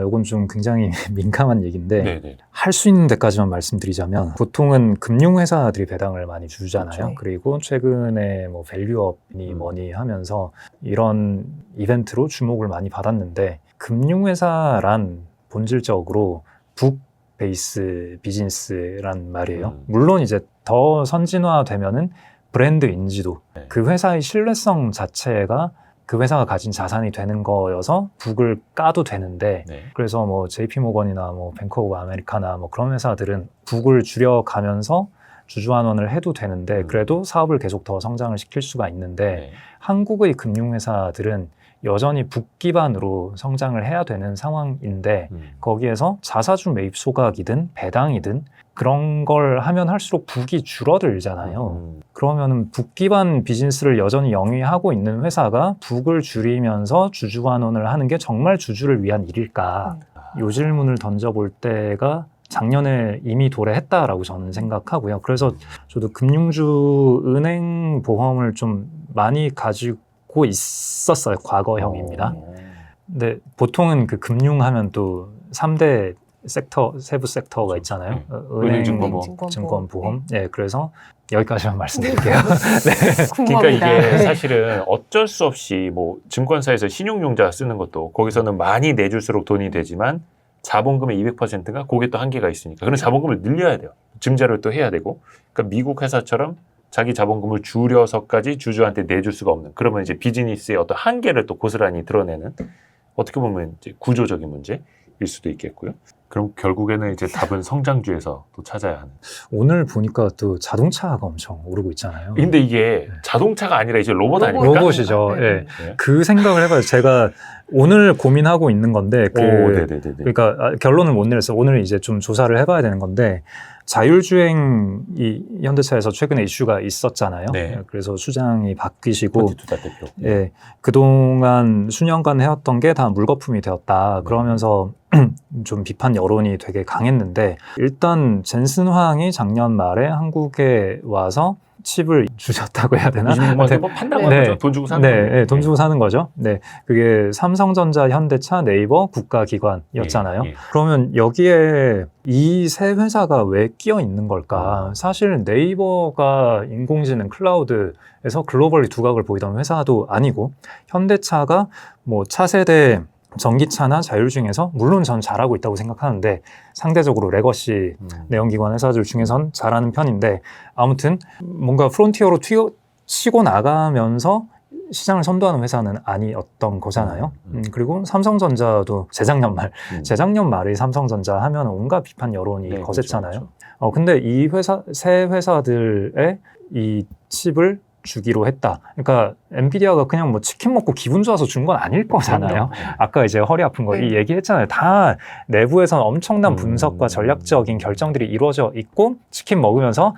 이건 좀 굉장히 민감한 얘기인데, 네네. 할 수 있는 데까지만 말씀드리자면 보통은 금융회사들이 배당을 많이 주잖아요. 그렇죠. 그리고 최근에 뭐 밸류업이니 뭐니 하면서 이런 이벤트로 주목을 많이 받았는데, 금융회사란 본질적으로 북 베이스 비즈니스란 말이에요. 물론 이제 더 선진화되면은 브랜드 인지도, 네. 그 회사의 신뢰성 자체가 그 회사가 가진 자산이 되는 거여서 북을 까도 되는데, 네. 그래서 뭐 JP모건이나 뭐 뱅크 오브 아메리카나 뭐 그런 회사들은 북을 줄여가면서 주주환원을 해도 되는데 그래도 사업을 계속 더 성장을 시킬 수가 있는데, 네. 한국의 금융회사들은 여전히 북 기반으로 성장을 해야 되는 상황인데, 거기에서 자사주 매입 소각이든 배당이든 그런 걸 하면 할수록 북이 줄어들잖아요. 그러면은 북 기반 비즈니스를 여전히 영위하고 있는 회사가 북을 줄이면서 주주환원을 하는 게 정말 주주를 위한 일일까? 이 질문을 던져볼 때가 작년에 이미 도래했다라고 저는 생각하고요. 그래서 저도 금융주 은행 보험을 좀 많이 가지고 있었어요. 과거형입니다. 근데 보통은 그 금융하면 또 3대 섹터, 세부 섹터가 있잖아요. 은행, 증권, 보험. 네, 그래서 여기까지만 말씀드릴게요. 네. 그러니까 이게 네. 사실은 어쩔 수 없이 뭐 증권사에서 신용융자 쓰는 것도 거기서는 많이 내줄수록 돈이 되지만 자본금의 200%가 그게 또 한계가 있으니까 그런 자본금을 늘려야 돼요. 증자를 또 해야 되고. 그러니까 미국 회사처럼 자기 자본금을 줄여서까지 주주한테 내줄 수가 없는, 그러면 이제 비즈니스의 어떤 한계를 또 고스란히 드러내는, 어떻게 보면 이제 구조적인 문제일 수도 있겠고요. 그럼 결국에는 이제 답은 성장주에서 또 찾아야 하는. 오늘 보니까 또 자동차가 엄청 오르고 있잖아요. 근데 이게 자동차가 아니라 이제 로봇 아닙니까? 로봇이죠. 네. 예. 네. 그 생각을 해봐요. 제가 오늘 고민하고 있는 건데, 네네네. 그러니까 결론을 못 내렸어요. 오늘 이제 좀 조사를 해봐야 되는 건데, 자율주행이 현대차에서 최근에 이슈가 있었잖아요. 네. 그래서 수장이 바뀌시고, 펀티투다 대표. 예, 그동안 수년간 해왔던 게 다 물거품이 되었다. 그러면서 좀 비판 여론이 되게 강했는데, 일단 젠슨 황이 작년 말에 한국에 와서 칩을 주셨다고 해야 되나? 26만 원 판다고 네. 하죠. 돈 주고 사는 네, 거예요. 네, 돈 주고 사는 거죠. 네, 그게 삼성전자, 현대차, 네이버 국가기관이었잖아요. 예. 그러면 여기에 이 세 회사가 왜 끼어 있는 걸까? 사실 네이버가 인공지능 클라우드에서 글로벌리 두각을 보이던 회사도 아니고, 현대차가 뭐 차세대 전기차나 자율주행에서 물론 전 잘하고 있다고 생각하는데 상대적으로 레거시 내연기관 회사들 중에선 잘하는 편인데, 아무튼 뭔가 프론티어로 치고 나가면서 시장을 선도하는 회사는 아니었던 거잖아요. 그리고 삼성전자도 재작년 말에 삼성전자 하면 온갖 비판 여론이 네, 거셌잖아요. 그렇죠. 근데 이 세 회사들의 이 칩을 주기로 했다. 그러니까 엔비디아가 그냥 뭐 치킨 먹고 기분 좋아서 준 건 아닐 거잖아요. 아까 이제 허리 아픈 거 이 얘기했잖아요. 다 내부에서는 엄청난 분석과 전략적인 결정들이 이루어져 있고, 치킨 먹으면서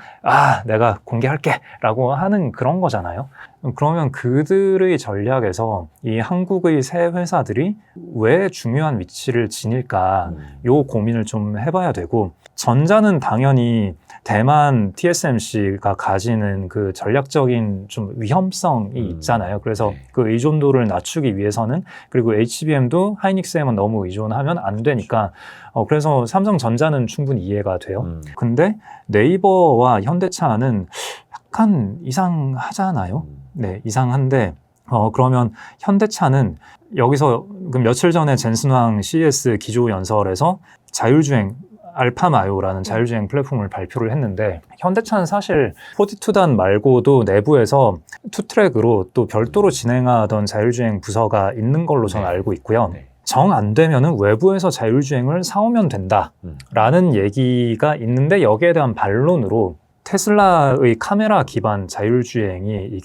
내가 공개할게 라고 하는 그런 거잖아요. 그러면 그들의 전략에서 이 한국의 새 회사들이 왜 중요한 위치를 지닐까, 요 고민을 좀 해봐야 되고, 전자는 당연히 대만 TSMC가 가지는 그 전략적인 좀 위험성이 있잖아요. 그래서 그 의존도를 낮추기 위해서는, 그리고 HBM도 하이닉스에만 너무 의존하면 안 되니까, 그래서 삼성전자는 충분히 이해가 돼요. 근데 네이버와 현대차는 약간 이상하잖아요. 네, 이상한데, 그러면 현대차는 여기서 그 며칠 전에 젠슨황 CES 기조연설에서 자율주행 알파마요라는 자율주행 플랫폼을 발표를 했는데, 현대차는 사실 42단 말고도 내부에서 투트랙으로 또 별도로 진행하던 자율주행 부서가 있는 걸로 저는 알고 있고요. 정 안 되면은 외부에서 자율주행을 사오면 된다라는 얘기가 있는데, 여기에 대한 반론으로 테슬라의 카메라 기반 자율주행이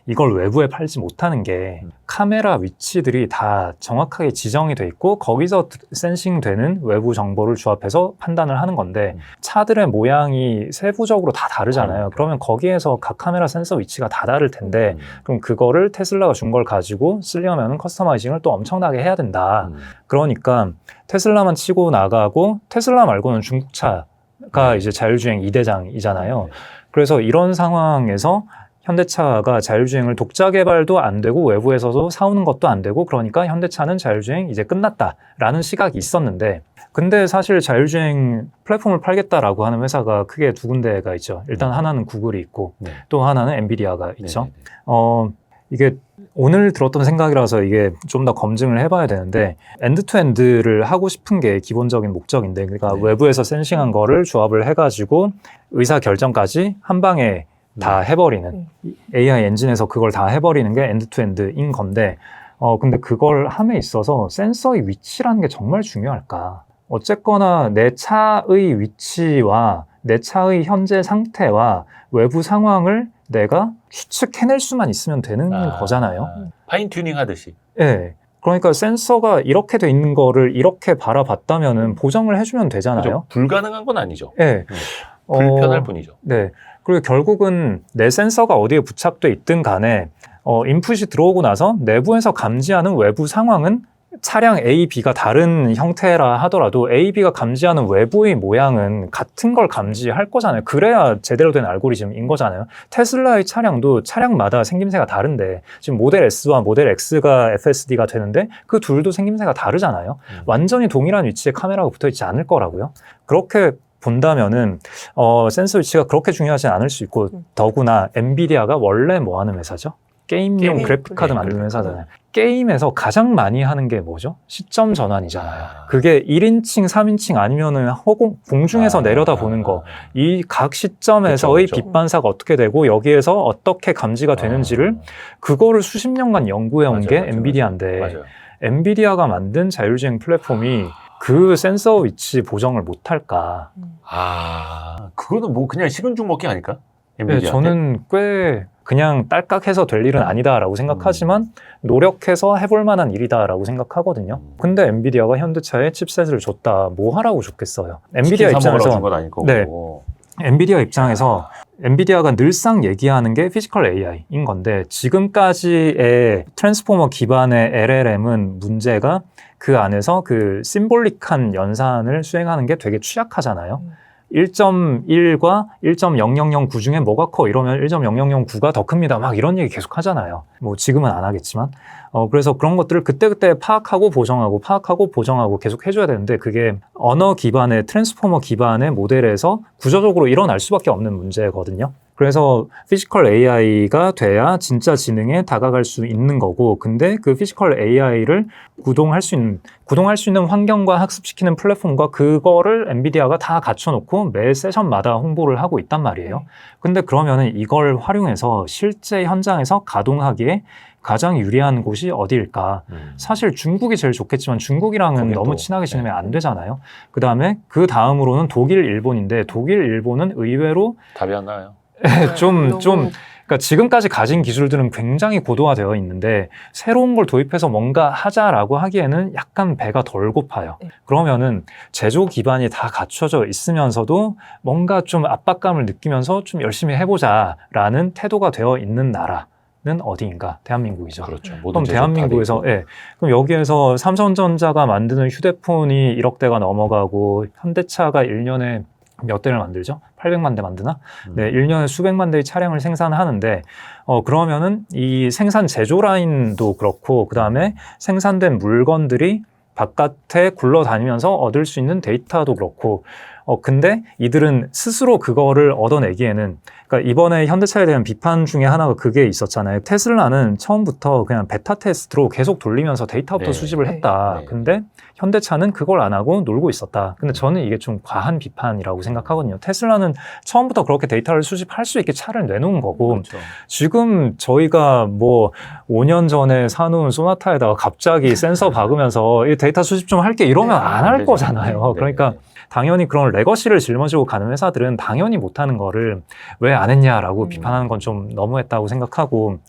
이걸 외부에 팔지 못하는 게 카메라 위치들이 다 정확하게 지정이 돼 있고, 거기서 센싱되는 외부 정보를 조합해서 판단을 하는 건데, 차들의 모양이 세부적으로 다 다르잖아요. 그러면 거기에서 각 카메라 센서 위치가 다 다를 텐데, 그럼 그거를 테슬라가 준 걸 가지고 쓰려면 커스터마이징을 또 엄청나게 해야 된다. 그러니까 테슬라만 치고 나가고, 테슬라 말고는 중국차가 이제 자율주행 2대장이잖아요. 그래서 이런 상황에서 현대차가 자율주행을 독자 개발도 안 되고 외부에서도 사오는 것도 안 되고, 그러니까 현대차는 자율주행 이제 끝났다라는 시각이 있었는데, 근데 사실 자율주행 플랫폼을 팔겠다라고 하는 회사가 크게 두 군데가 있죠. 일단 하나는 구글이 있고, 또 하나는 엔비디아가 있죠. 이게 오늘 들었던 생각이라서 이게 좀 더 검증을 해봐야 되는데, 엔드투엔드를 하고 싶은 게 기본적인 목적인데, 그러니까 외부에서 센싱한 거를 조합을 해가지고 의사 결정까지 한 방에 다 해버리는, AI 엔진에서 그걸 다 해버리는 게 엔드투엔드인 건데, 근데 그걸 함에 있어서 센서의 위치라는 게 정말 중요할까? 어쨌거나 내 차의 위치와 내 차의 현재 상태와 외부 상황을 내가 추측해낼 수만 있으면 되는 거잖아요. 파인 튜닝 하듯이. 네. 그러니까 센서가 이렇게 돼 있는 거를 이렇게 바라봤다면은 보정을 해주면 되잖아요. 그죠? 불가능한 건 아니죠. 네. 불편할 뿐이죠. 네. 그리고 결국은 내 센서가 어디에 부착돼 있든 간에 인풋이 들어오고 나서 내부에서 감지하는 외부 상황은 차량 A, B가 다른 형태라 하더라도 A, B가 감지하는 외부의 모양은 같은 걸 감지할 거잖아요. 그래야 제대로 된 알고리즘인 거잖아요. 테슬라의 차량도 차량마다 생김새가 다른데, 지금 모델 S와 모델 X가 FSD가 되는데 그 둘도 생김새가 다르잖아요. 완전히 동일한 위치에 카메라가 붙어있지 않을 거라고요. 그렇게 본다면은 센서 위치가 그렇게 중요하지 않을 수 있고, 더구나 엔비디아가 원래 뭐 하는 회사죠? 게임용 게임, 그래픽카드 게임 만드는 그래픽카드. 회사잖아요. 게임에서 가장 많이 하는 게 뭐죠? 시점 전환이잖아요. 아. 그게 1인칭, 3인칭 아니면은 공중에서 내려다 보는 거. 이 각 시점에서의 그쵸, 그쵸. 빛 반사가 어떻게 되고 여기에서 어떻게 감지가 되는지를 그거를 수십 년간 연구해 온 게 엔비디아인데 맞아요. 엔비디아가 만든 자율주행 플랫폼이 그 센서 위치 보정을 못할까? 그거는 뭐 그냥 식은 죽 먹기 아닐까? 네, 엔비디아한테? 저는 꽤 그냥 딸깍해서 될 일은 아니다라고 생각하지만 노력해서 해볼 만한 일이다라고 생각하거든요. 근데 엔비디아가 현대차에 칩셋을 줬다. 뭐 하라고 줬겠어요? 엔비디아 치킨 사 먹으라고 입장에서 준 건 아닐 거고. 네. 엔비디아 입장에서 엔비디아가 늘상 얘기하는 게 피지컬 AI인 건데 지금까지의 트랜스포머 기반의 LLM은 문제가 그 안에서 그 심볼릭한 연산을 수행하는 게 되게 취약하잖아요. 1.1과 1.0009 중에 뭐가 커? 이러면 1.0009가 더 큽니다. 막 이런 얘기 계속 하잖아요. 뭐 지금은 안 하겠지만. 그래서 그런 것들을 그때그때 파악하고 보정하고 계속 해줘야 되는데 그게 언어 기반의 트랜스포머 기반의 모델에서 구조적으로 일어날 수밖에 없는 문제거든요. 그래서 피지컬 AI가 돼야 진짜 지능에 다가갈 수 있는 거고 근데 그 피지컬 AI를 구동할 수 있는 환경과 학습시키는 플랫폼과 그거를 엔비디아가 다 갖춰놓고 매 세션마다 홍보를 하고 있단 말이에요. 근데 그러면은 이걸 활용해서 실제 현장에서 가동하기에 가장 유리한 곳이 어디일까? 사실 중국이 제일 좋겠지만 중국이랑은 거긴 너무 또, 친하게 지내면 안 되잖아요. 그 다음으로는 독일, 일본인데 독일, 일본은 의외로 답이 안 나와요. 그러니까 지금까지 가진 기술들은 굉장히 고도화되어 있는데 새로운 걸 도입해서 뭔가 하자라고 하기에는 약간 배가 덜 고파요. 그러면은 제조 기반이 다 갖춰져 있으면서도 뭔가 좀 압박감을 느끼면서 좀 열심히 해보자라는 태도가 되어 있는 나라는 어디인가? 대한민국이죠. 그렇죠. 그럼 대한민국에서 그럼 여기에서 삼성전자가 만드는 휴대폰이 1억 대가 넘어가고 현대차가 1년에 몇 대를 만들죠? 800만 대 만드나? 네, 1년에 수백만 대의 차량을 생산하는데 그러면은 이 생산 제조 라인도 그렇고 그다음에 생산된 물건들이 바깥에 굴러다니면서 얻을 수 있는 데이터도 그렇고 근데 이들은 스스로 그거를 얻어내기에는 그러니까 이번에 현대차에 대한 비판 중에 하나가 그게 있었잖아요. 테슬라는 처음부터 그냥 베타 테스트로 계속 돌리면서 데이터부터 수집을 했다. 근데 현대차는 그걸 안 하고 놀고 있었다. 근데 저는 이게 좀 과한 비판이라고 생각하거든요. 테슬라는 처음부터 그렇게 데이터를 수집할 수 있게 차를 내놓은 거고 그렇죠. 지금 저희가 뭐 5년 전에 사놓은 소나타에다가 갑자기 센서 박으면서 이 데이터 수집 좀 할게 이러면 안 할 거잖아요. 그러니까 당연히 그런 레거시를 짊어지고 가는 회사들은 당연히 못하는 거를 왜 안 했냐라고 비판하는 건 좀 너무했다고 생각하고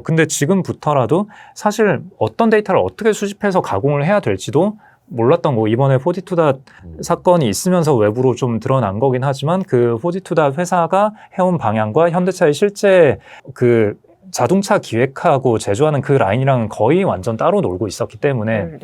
근데 지금부터라도 사실 어떤 데이터를 어떻게 수집해서 가공을 해야 될지도 몰랐던 거 이번에 포디투닷 사건이 있으면서 외부로 좀 드러난 거긴 하지만 그 포디투닷 회사가 해온 방향과 현대차의 실제 그 자동차 기획하고 제조하는 그 라인이랑은 거의 완전 따로 놀고 있었기 때문에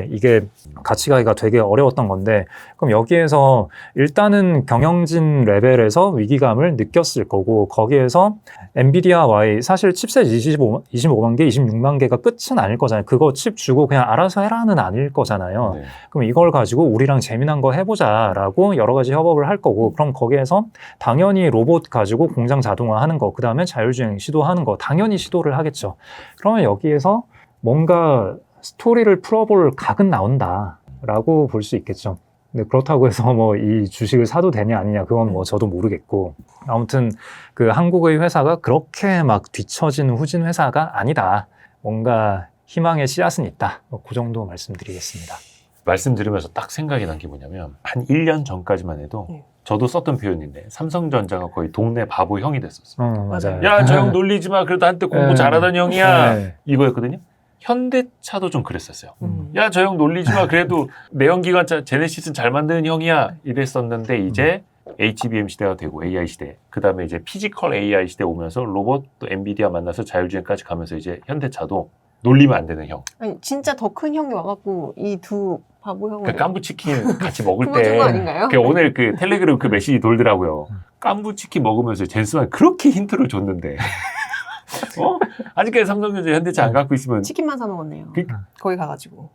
이게 같이 가기가 되게 어려웠던 건데 그럼 여기에서 일단은 경영진 레벨에서 위기감을 느꼈을 거고 거기에서 엔비디아와의 사실 칩셋 25만 개, 26만 개가 끝은 아닐 거잖아요. 그거 칩 주고 그냥 알아서 해라는 아닐 거잖아요. 그럼 이걸 가지고 우리랑 재미난 거 해보자라고 여러 가지 협업을 할 거고 그럼 거기에서 당연히 로봇 가지고 공장 자동화하는 거, 그 다음에 자율주행 시도하는 거 당연히 시도를 하겠죠. 그러면 여기에서 뭔가 스토리를 풀어볼 각은 나온다라고 볼 수 있겠죠. 근데 그렇다고 해서 뭐 이 주식을 사도 되냐 아니냐 그건 뭐 저도 모르겠고 아무튼 그 한국의 회사가 그렇게 막 뒤처진 후진 회사가 아니다. 뭔가 희망의 씨앗은 있다. 그 정도 말씀드리겠습니다. 말씀 들으면서 딱 생각이 난 게 뭐냐면 한 1년 전까지만 해도 저도 썼던 표현인데 삼성전자가 거의 동네 바보 형이 됐었어요. 맞아요. 야, 저 형 놀리지 마. 그래도 한때 공부 잘하던 형이야. 이거였거든요. 현대차도 좀 그랬었어요. 야, 저 형 놀리지 마. 그래도 내연기관차 제네시스는 잘 만드는 형이야. 이랬었는데 이제 HBM 시대가 되고 AI 시대, 그 다음에 이제 피지컬 AI 시대 오면서 로봇 또 엔비디아 만나서 자율주행까지 가면서 이제 현대차도 놀리면 안 되는 형. 아니 진짜 더 큰 형이 와갖고 이 두 바보 형을 그 깐부치킨 같이 먹을 굶어준 때 거 아닌가요? 오늘 그 텔레그램 그 메시지 돌더라고요. 깐부치킨 먹으면서 젠스만 그렇게 힌트를 줬는데 아직까지 삼성전자 현대차 안 갖고 있으면 치킨만 사 먹었네요. 거기 가가지고.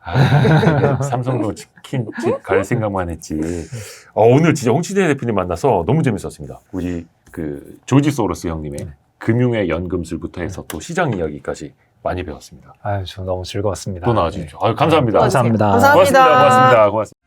삼성도 치킨집 갈 생각만 했지. 오늘 진짜 홍치대 대표님 만나서 너무 재밌었습니다. 우리 그 조지 소로스 형님의 금융의 연금술부터 해서 또 시장 이야기까지 많이 배웠습니다. 아유, 저 너무 즐거웠습니다. 또 나와주십시오. 아유, 감사합니다. 도와주세요. 감사합니다. 감사합니다. 고맙습니다. 고맙습니다. 고맙습니다.